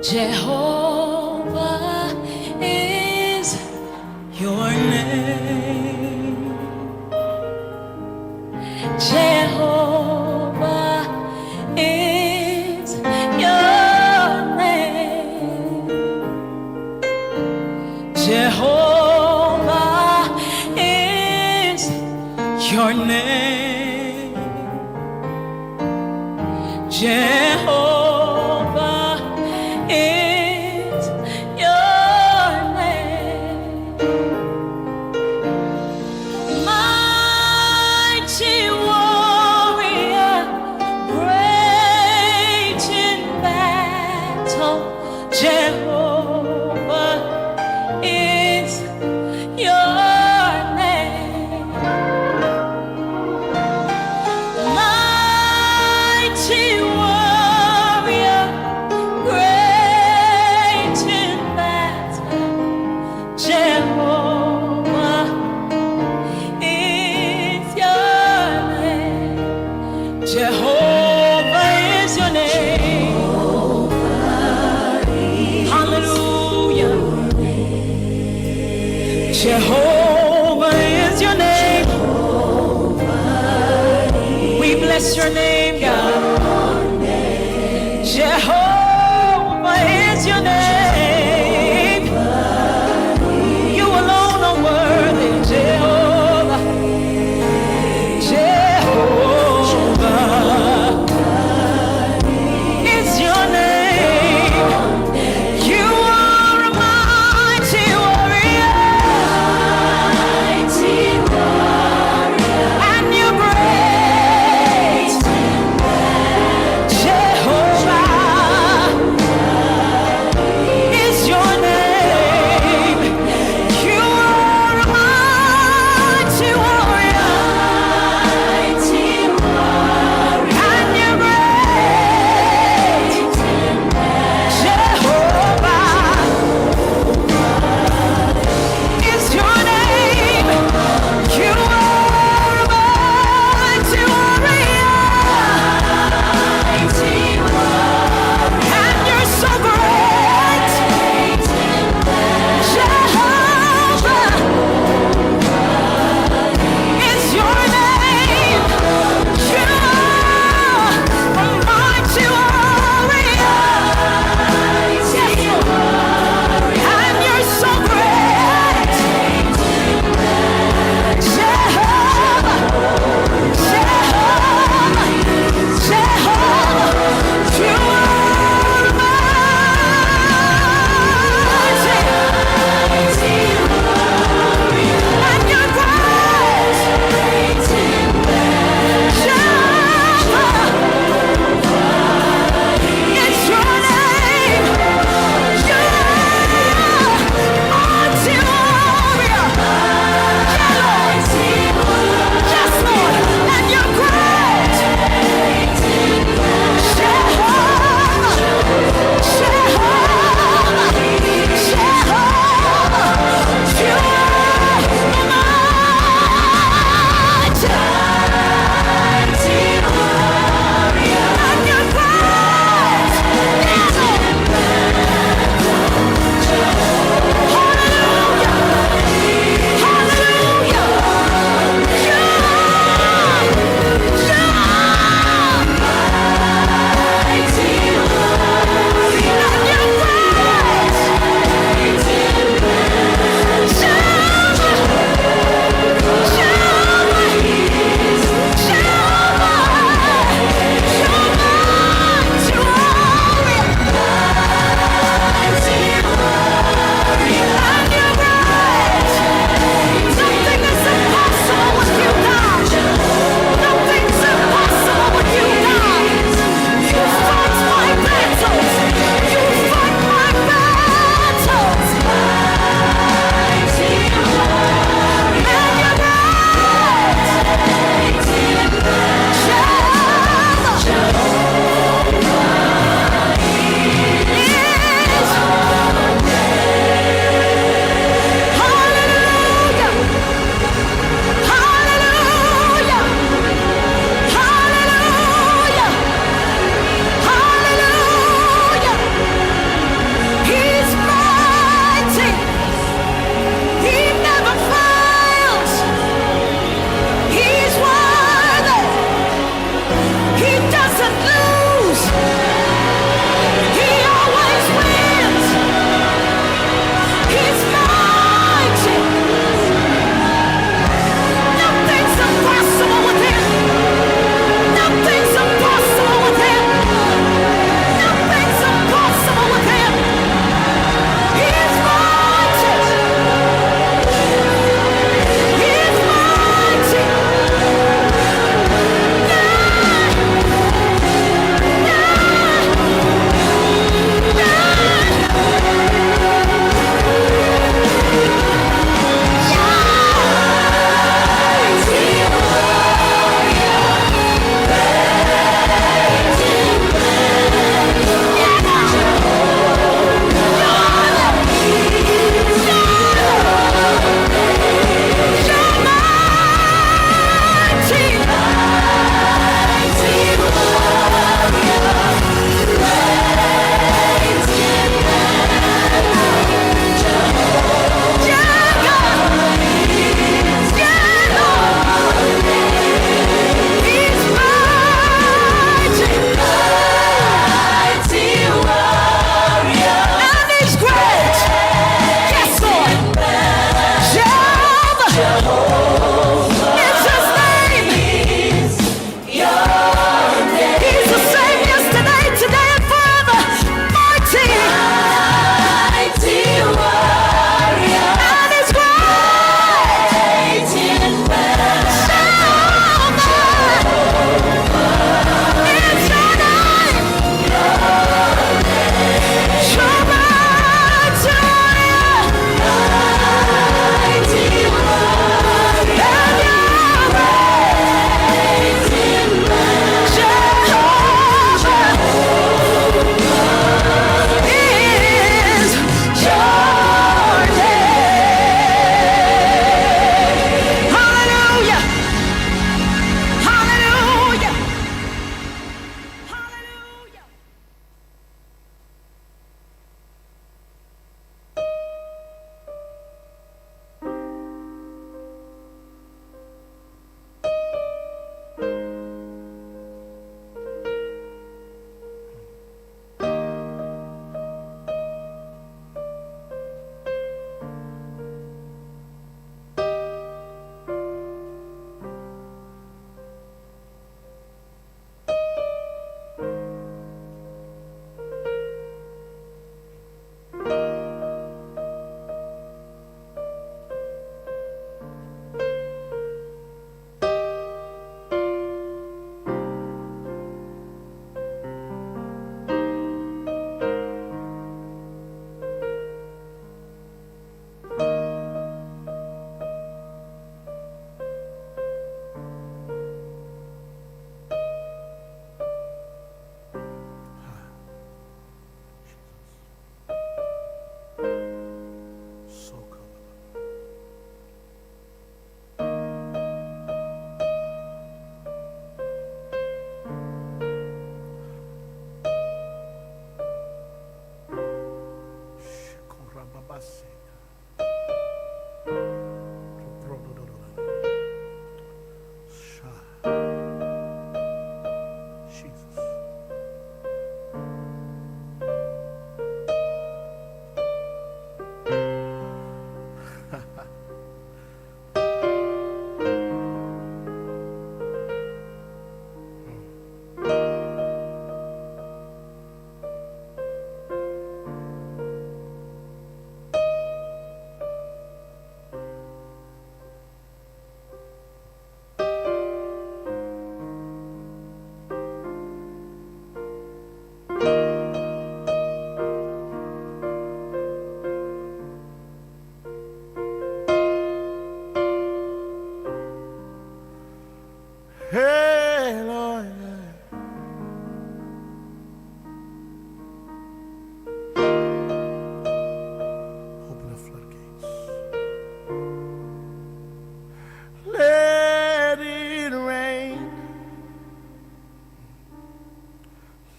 Jehovah is your name. Jehovah is your name. Jehovah is your name. Jehovah is your name. Mighty warrior, great in battle, Jehovah is your name. Mighty warrior, great in battle, Jehovah is your name. Jehovah is your name. Hallelujah. Jehovah is your name. We bless your name, God. Jehovah is your name. You alone are worthy, Jehovah. Jehovah is your name. You are a mighty warrior. And you're great.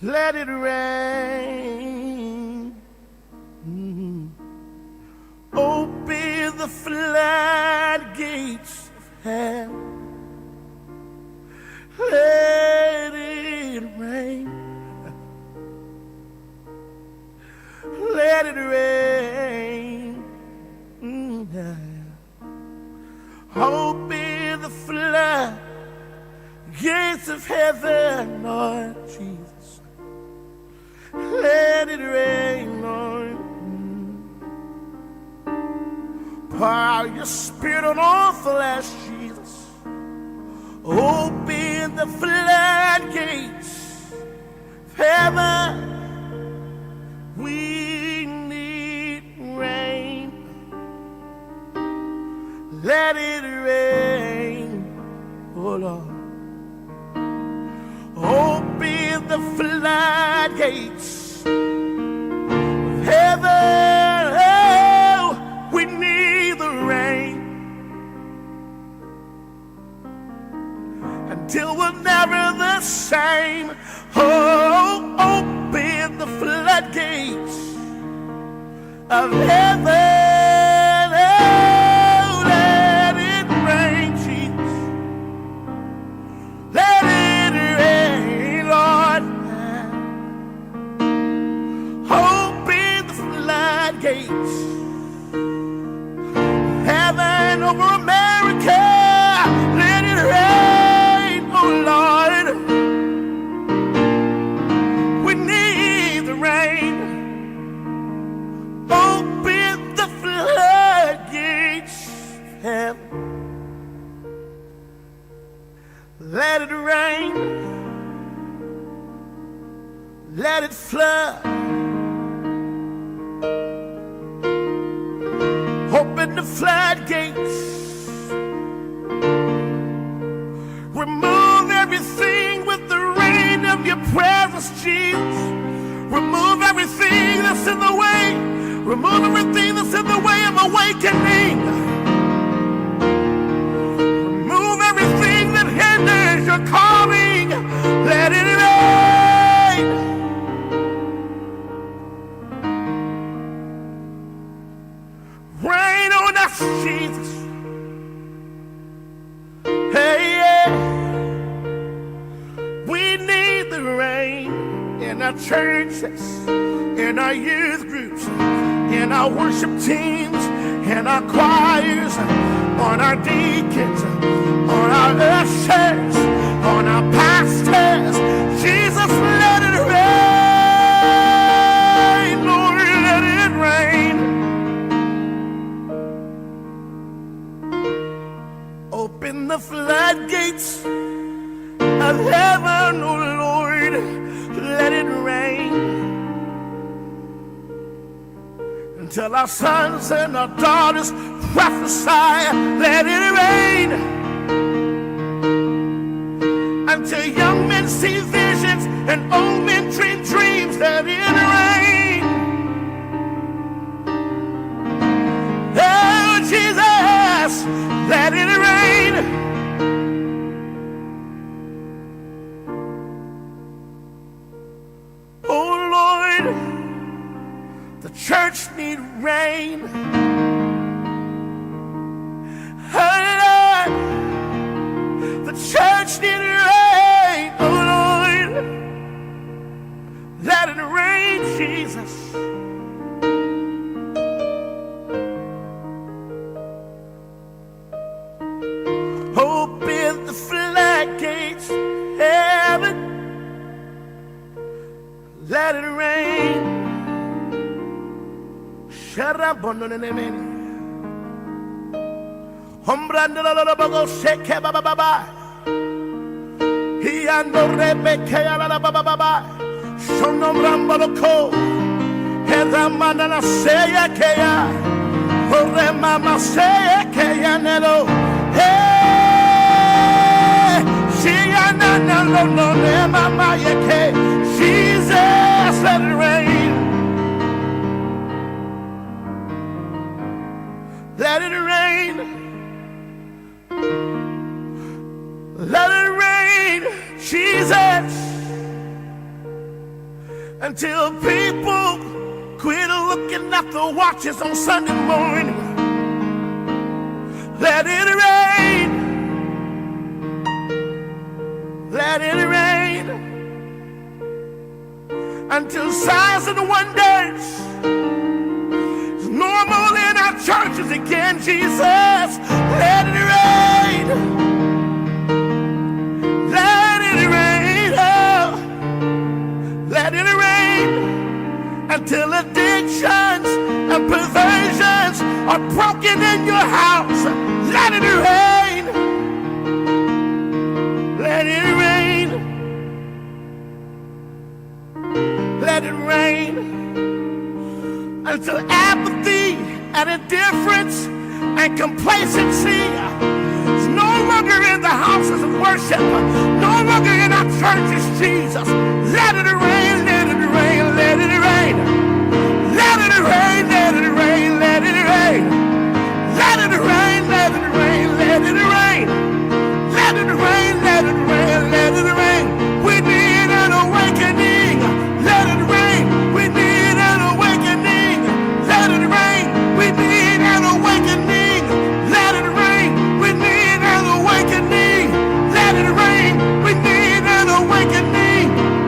let it rain. Open the floodgates of heaven. Let it rain. Let it rain. Open the floodgates of heaven, Lord Jesus. Let it rain, Lord. Pour out your spirit on all flesh, Jesus. Open the floodgates of heaven. We need rain. Let it rain, oh Lord. Open the floodgates of heaven. Oh, we need the rain until we're never the same. Oh, open the floodgates of heaven. Oh, let it rain, Jesus. Let it rain, Lord. Open the floodgates of heaven over America. Let it rain, oh Lord. We need the rain. Open the floodgates of heaven. Let it rain. Let it flood. Open the floodgates. Remove everything with the rain of your presence, Jesus. Remove everything that's in the way. Remove everything that's in the way of awakening. Remove everything that hinders your calling. Let it rain. Rain on us, Jesus. Hey, yeah. We need the rain in our churches, in our youth groups, in our worship teams, in our choirs, on our deacons, on our ushers, on our pastors. Jesus, let it rain. Lord, let it rain. Open the floodgates of heaven, oh Lord, let it rain. Until our sons and our daughters prophesy, let it rain. Until young men see visions and old men dream dreams, let it rain. Oh Jesus, let it rain. Oh Lord, the church need rain. Oh Lord, the church need rain. Oh Lord, let it rain, Jesus. Open the floodgates, heaven. Let it rain. Sharabononemeni. Hombrandolo sheke baba baba. Hiando rebeke ala baba baba. Shonomramboloko. Hedamana seya keya. Ore mama seya keya nelo. Hey, she ana no no ne mama yeke. Jesus, let it rain. Let it rain. Let it rain, Jesus. until people quit looking at the watches on Sunday morning. Let it rain. Let it rain. Until signs and wonders is normal in our churches again, Jesus. Let it rain. Let it rain. Oh. Let it rain. Until addictions and perversions are broken in your house. Let it rain. Let it rain. Let it rain. Until apathy and indifference and complacency is no longer in the houses of worship, no longer in our churches, Jesus. Let it rain, let it rain, let it rain. Let it rain, let it rain, let it rain. Let it rain, let it rain, let it rain. Let it rain, let it rain, let it rain. We need an awakening. Let it rain. We need an awakening. Let it rain. We need an awakening. Let it rain. We need an awakening. Let it rain. We need an awakening.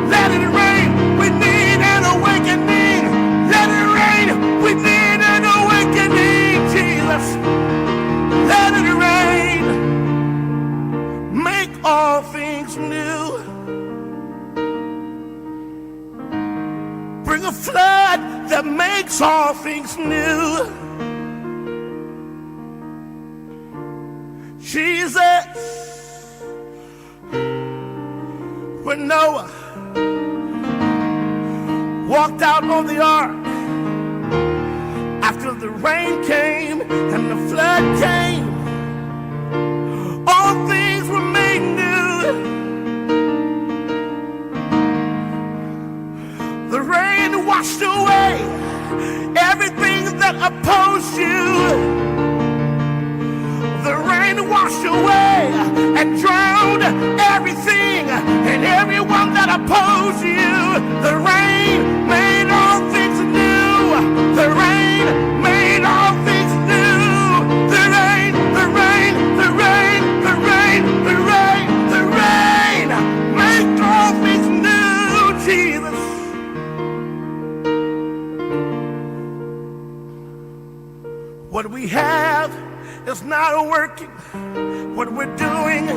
Let it rain. We need an awakening. Let it rain. We need an awakening, Jesus. Let it rain. Make all things new. Bring a flood that makes all things new. Jesus, when Noah walked out on the ark, after the rain came and the flood came, all things were made new. The rain washed away everything that opposed you. The rain washed away and drowned everything and everyone that opposed you. The rain made all things new. The rain made all things new. The rain, the rain, the rain, the rain, the rain, the rain. Make all things new, Jesus. What we have is not working. What we're doing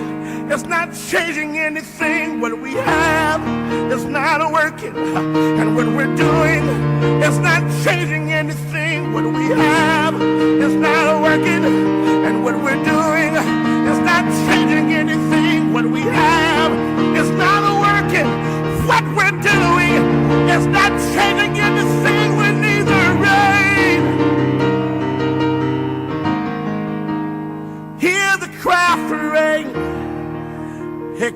is not changing anything. What we have is not working. And what we're doing is not changing anything. What we have is not working. And what we're doing is not changing anything. What we have is not working. What we're doing is not changing anything. We need the rain. Hear the cry for rain. Hear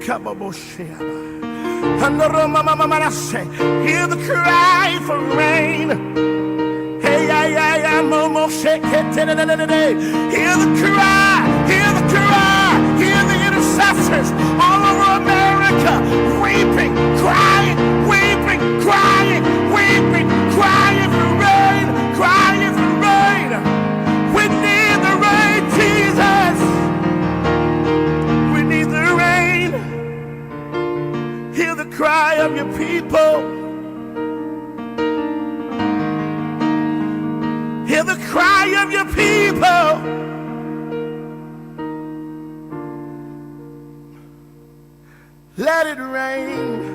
the cry for rain. Hey, hear the cry, hear the cry, hear the intercessors all over America, weeping, crying, weeping, crying, weeping, crying for rain, crying for rain. We need the rain, Jesus. We need the rain. Hear the cry of your people. Hear the cry of your people. Let it rain.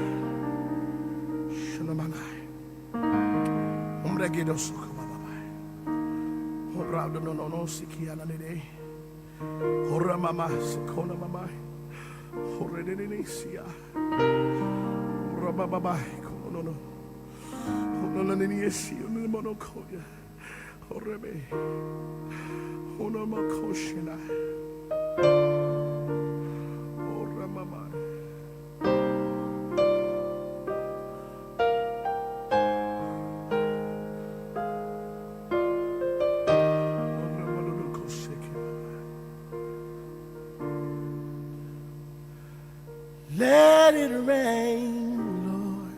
Let it rain, Lord.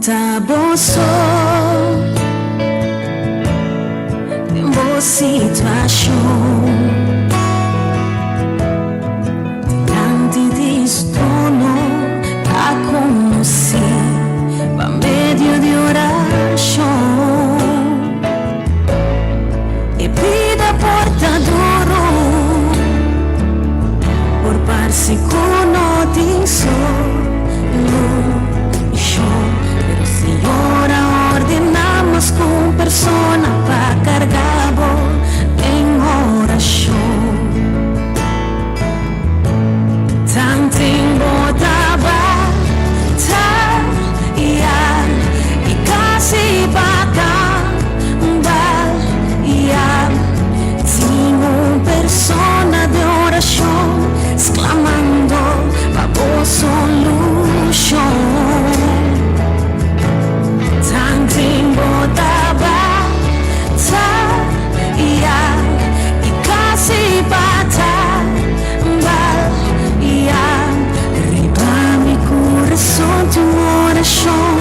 Bonta bosso, tem boa situação. Diante disso trono, a conhecer, por meio de oração. E pida portador, por parsi conotiso. Pero Señora ordenamos con persona pa cargabo en oración. Tanto en botaba y casi bata sin persona de oración exclamando pa vos solución. Tanto botaba y casi bata arriba mi corazón tu oración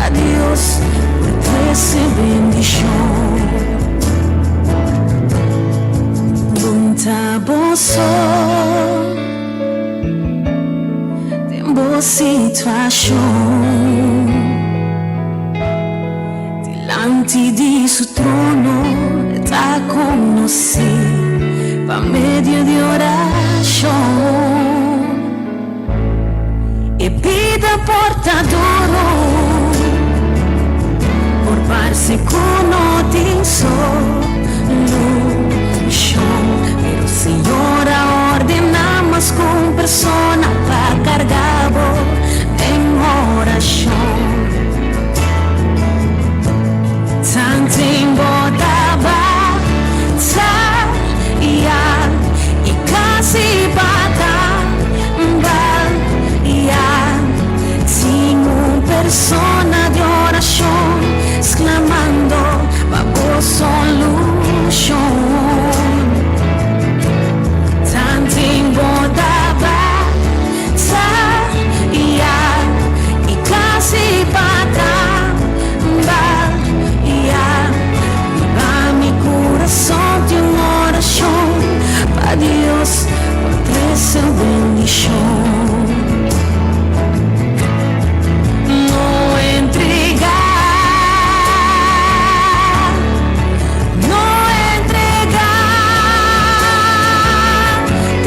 a Dios por esa bendición. Bunta bosso tem boa situação. Diante di suo trono da conoscer per medio di orazione e pida portador por parsi solution. Pero Señora ordenamos con persona pa cargabo en oración. Tanto in botaba y casi bata sin persona de oración exclamando bajo solución. Tanto in botaba y casi bata mi corazón de una oración para Dios por esa bendición. No entregar, no entregar,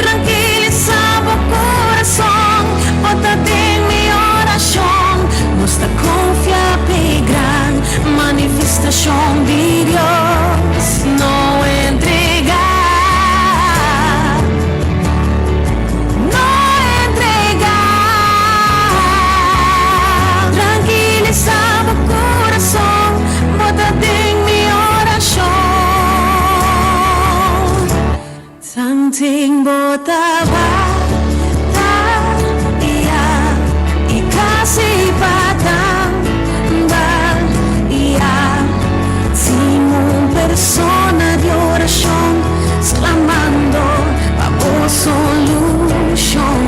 tranquilizaba el corazón, bótate en mi oración, nuestra confianza y gran manifestación de Dios. No entregar, no entregar, tranquilizaba el corazón, bótate en mi oración. Something botaba y casi bata persona de oración exclamando bajo solución.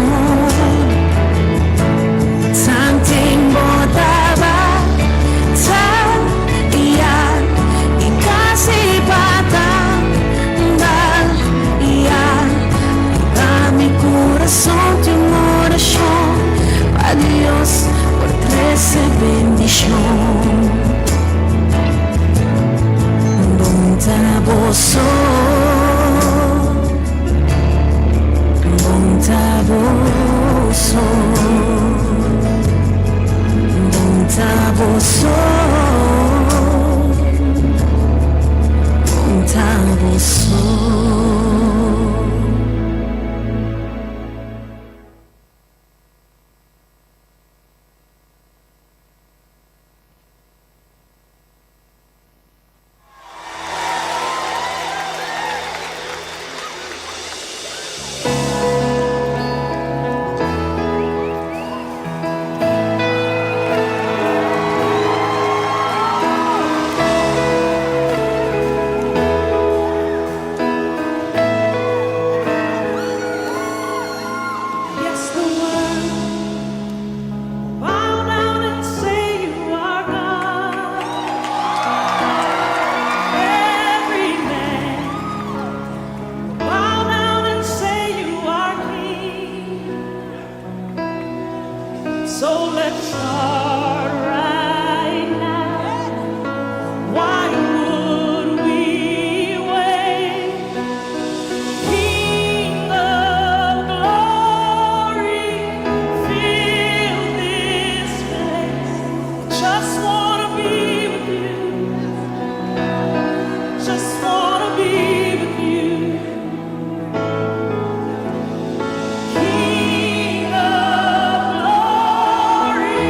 Something botaba y casi bata mi corazón de una oración a Dios por 13 bendición. Bonta bosso, bonta bosso, bonta bosso, bonta bosso.
So let's start right now. Why would we wait? King of glory, fill this place. Just wanna be with you. Just wanna be with you. King of glory,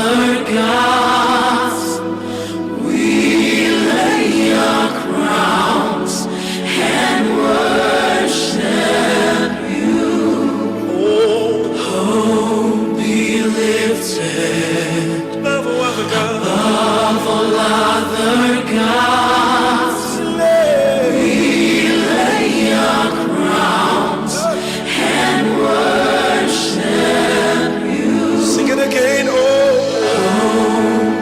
other gods. We lay our crowns and worship you. Oh, be lifted above all other gods. We lay our crowns and worship you.
Sing it again. Oh,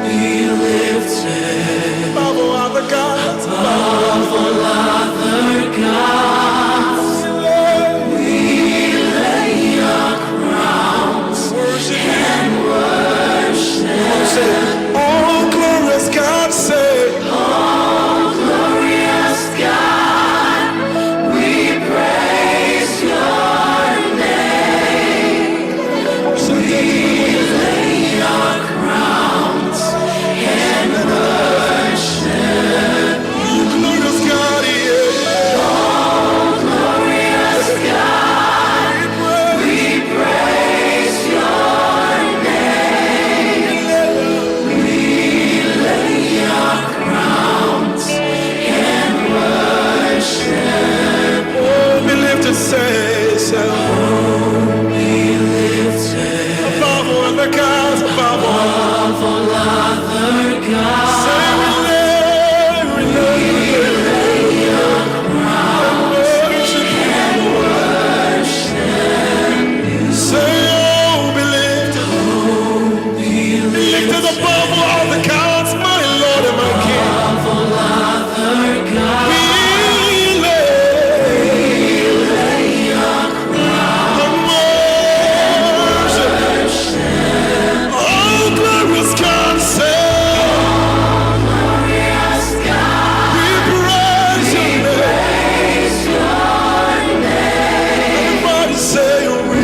Be lifted
above all other gods.
above all other gods. We lay our crowns and worship.
Oh, glorious God, say.
Oh, glorious God, we praise your name. We lay our crowns and worship.
Glorious God, yeah.
Oh, glorious God, we praise your name. We lay our crowns and worship.
Oh, be lifted, say, say.
Be lifted
Above all other gods, above all.
above all other gods.
Say, we lay
Our crowns
worship.
and worship you.
Say, oh, be lifted.
Be
Be lifted above all other gods, my Lord and my King.
above all other gods.
We lay
Our crowns
and worship. Oh, glorious God, say,
glorious God,
we praise your name.
praise your name.
Everybody say, we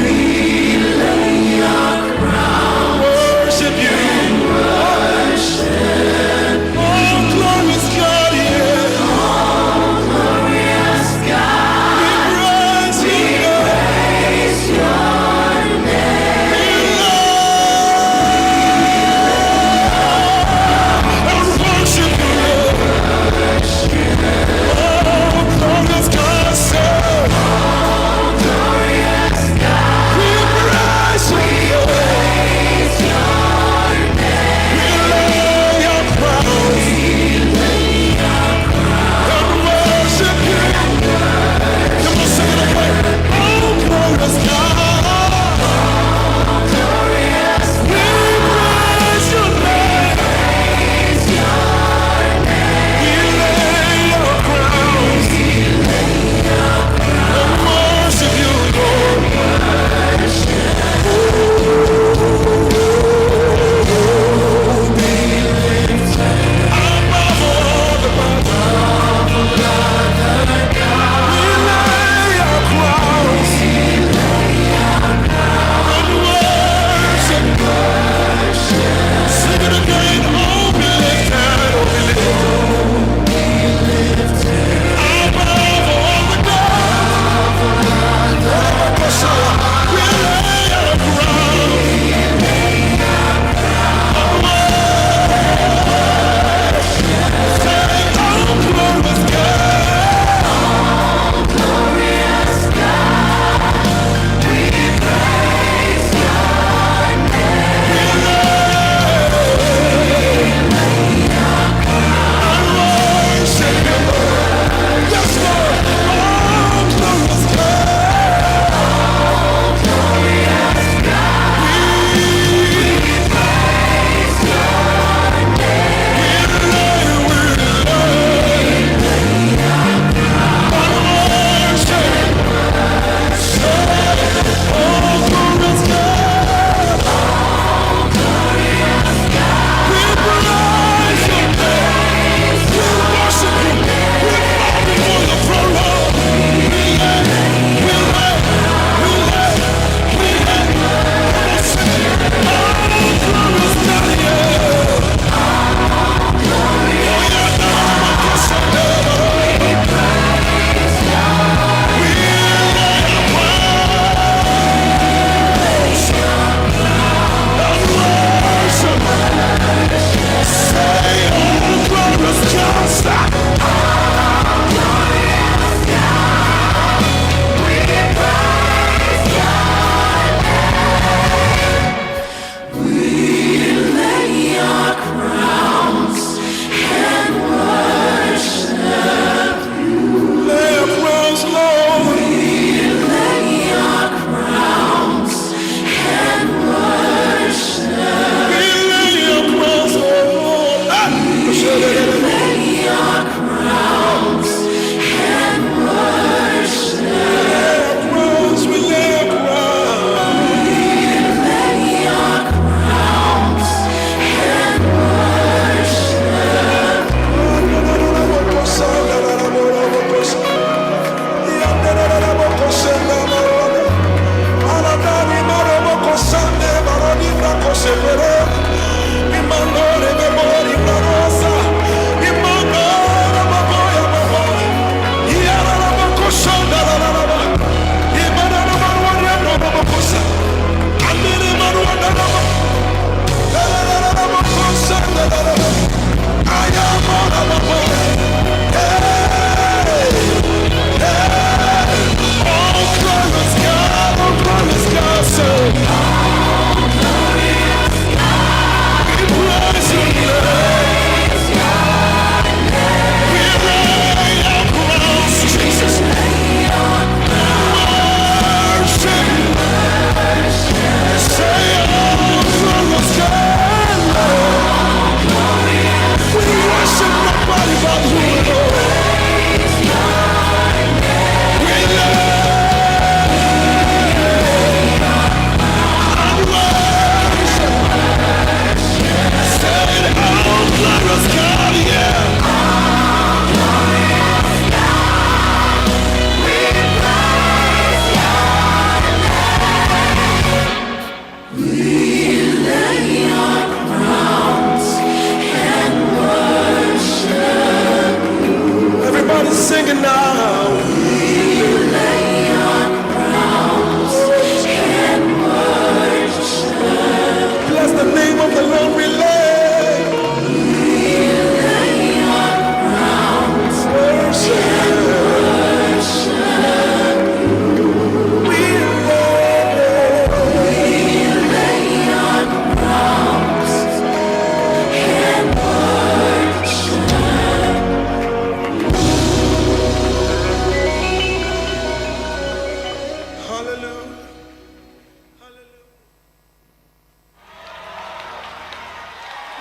Lay our crowns
worship you.
and worship.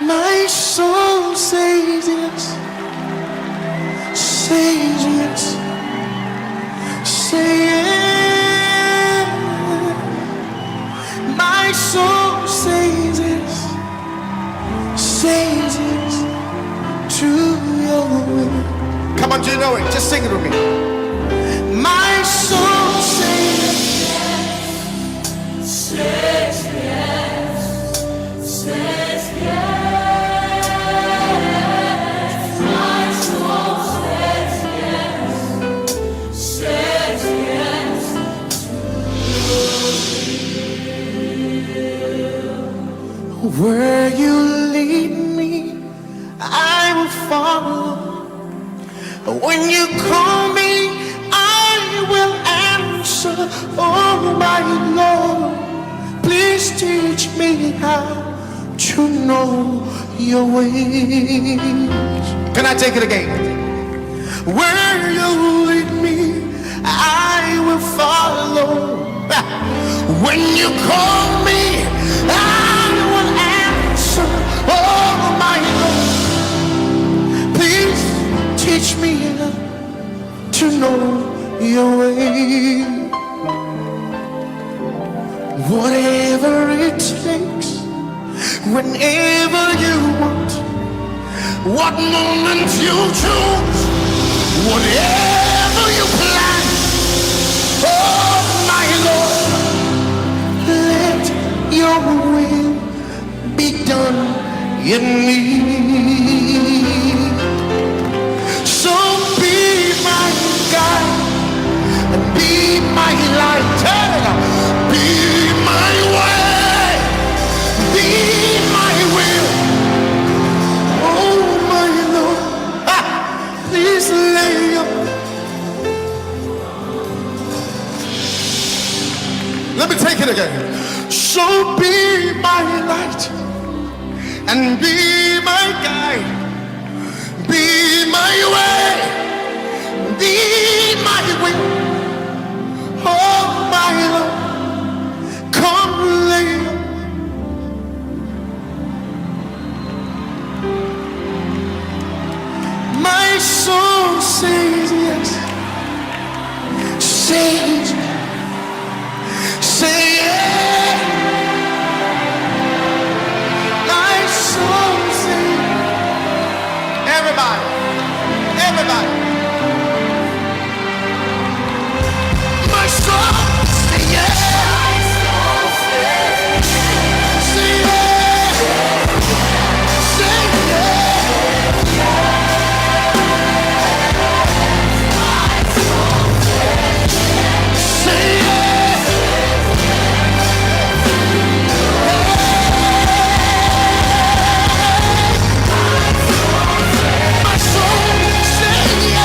My soul says yes. Says yes. Say yes. My soul says yes. Says yes to your will. Come on, do you know it? Just sing it with me. My soul says
Says yes, says yes. My soul says yes, says yes.
where you lead me, I will follow. When you call me, I will answer. Oh my Lord, please teach me how to know your ways. Can I take it again? Where you lead me, I will follow. When you call me, I will answer. Oh my Lord, please teach me to know your way. Whatever it takes, whenever you want, what moment you choose, whatever you plan. Oh my Lord, let your will be done in me. So be my guide and be my light. Be my way, be my will. Oh my Lord, please lay up. Let me take it again. So be my light and be my guide. Be my way, be my will. Oh my Lord, come lay up. My soul says yes. Says, say yes. My soul says, everybody, everybody. My soul say yes. Say yes. Say yes. Say yes. My soul say yes.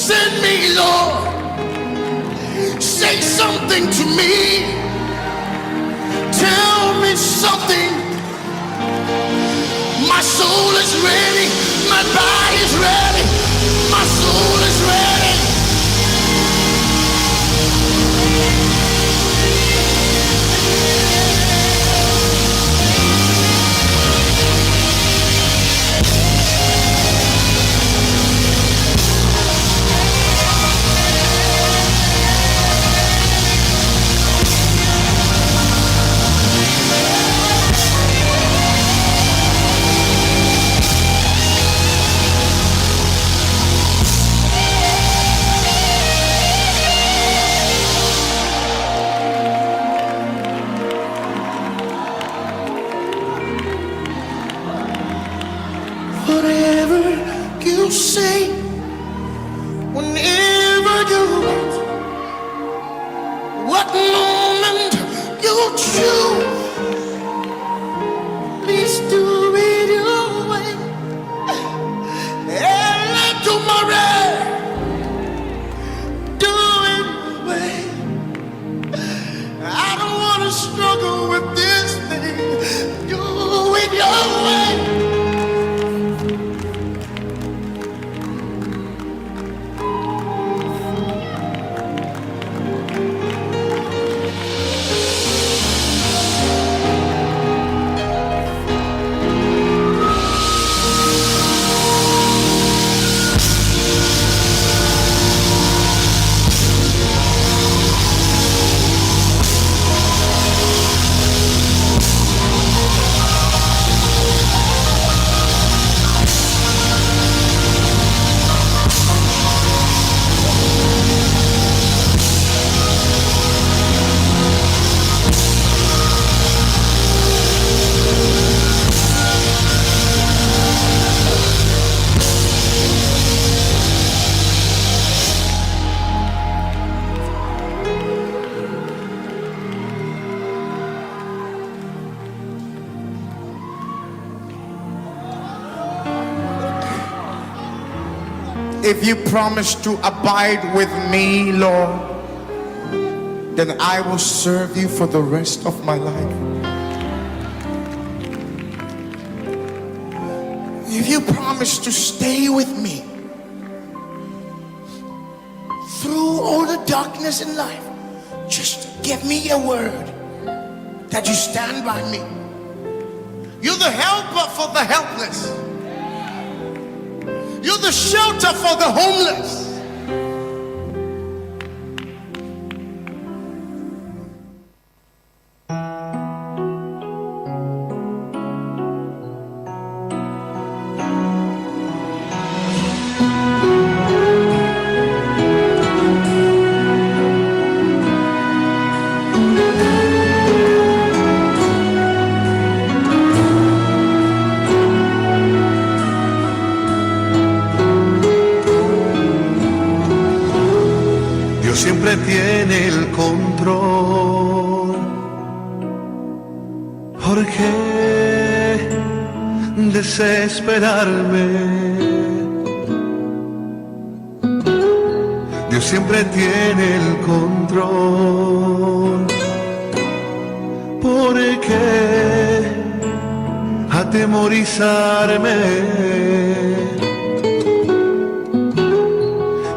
send me, Lord. Say something to me. Tell me something. My soul is ready. My body is ready. My soul is ready. Whatever you say, whenever you want, what moment you choose, please do it your way. And let tomorrow do it your way. I don't want to struggle with this thing. Do it your way. If you promise to abide with me, Lord, then I will serve you for the rest of my life. If you promise to stay with me through all the darkness in life, just give me a word that you stand by me. You're the helper for the helpless. You're the shelter for the homeless.
Siempre tiene el control. ¿Por qué desesperarme? Dios siempre tiene el control. ¿Por qué atemorizarme?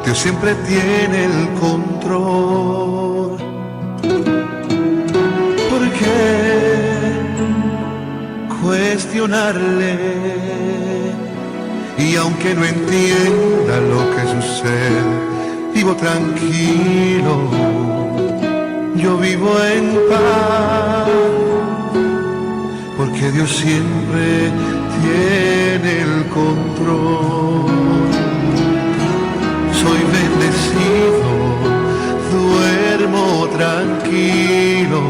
Dios siempre tiene el control. ¿Por qué cuestionarle? Y aunque no entienda lo que sucede, vivo tranquilo, yo vivo en paz, porque Dios siempre tiene el control. Soy bendecido, duermo tranquilo,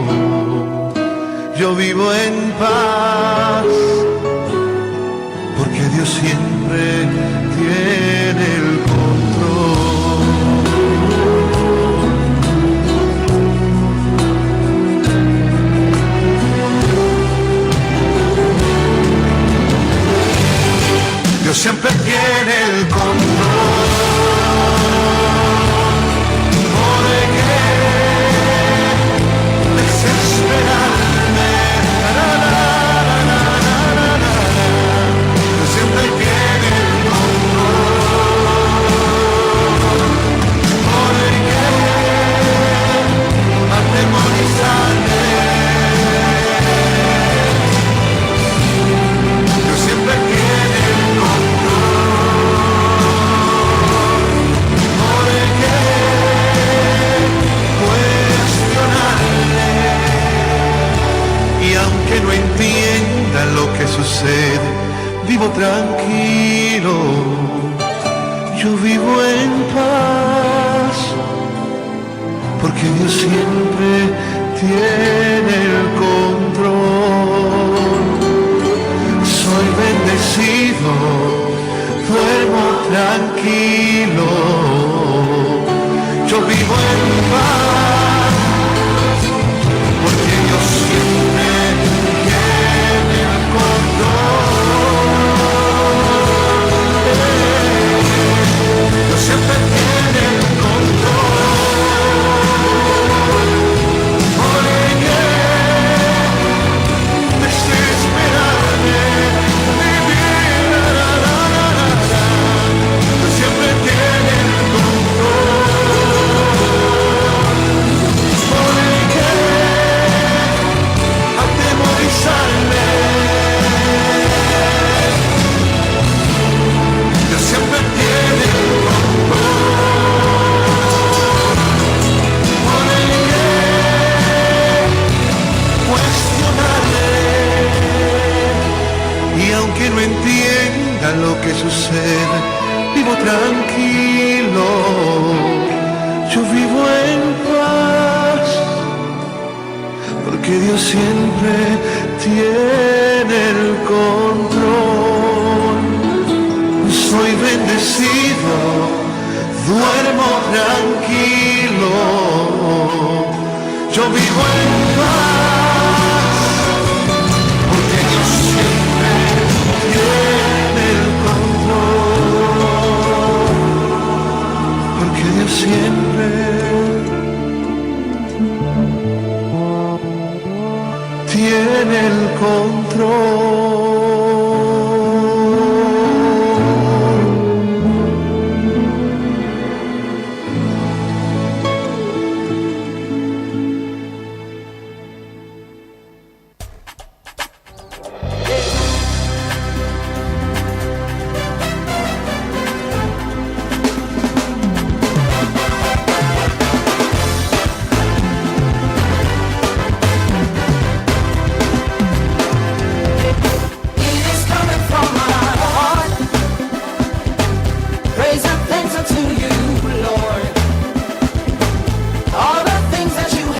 yo vivo en paz, porque Dios siempre tiene el control. Dios siempre tiene el control. yo vivo en paz, porque Dios siempre tiene el control. Soy bendecido, duermo tranquilo, yo vivo en paz, porque Dios siempre tiene el control. Dios siempre tiene el control. Porque desesperarme, vivir, Dios siempre tiene el control. Porque atemorizarme, Dios siempre tiene el cuestionarle. Y aunque no entienda lo que sucede, vivo tranquilo, yo vivo en paz, porque Dios siempre tiene el control. Soy bendecido, duermo tranquilo, yo vivo en paz,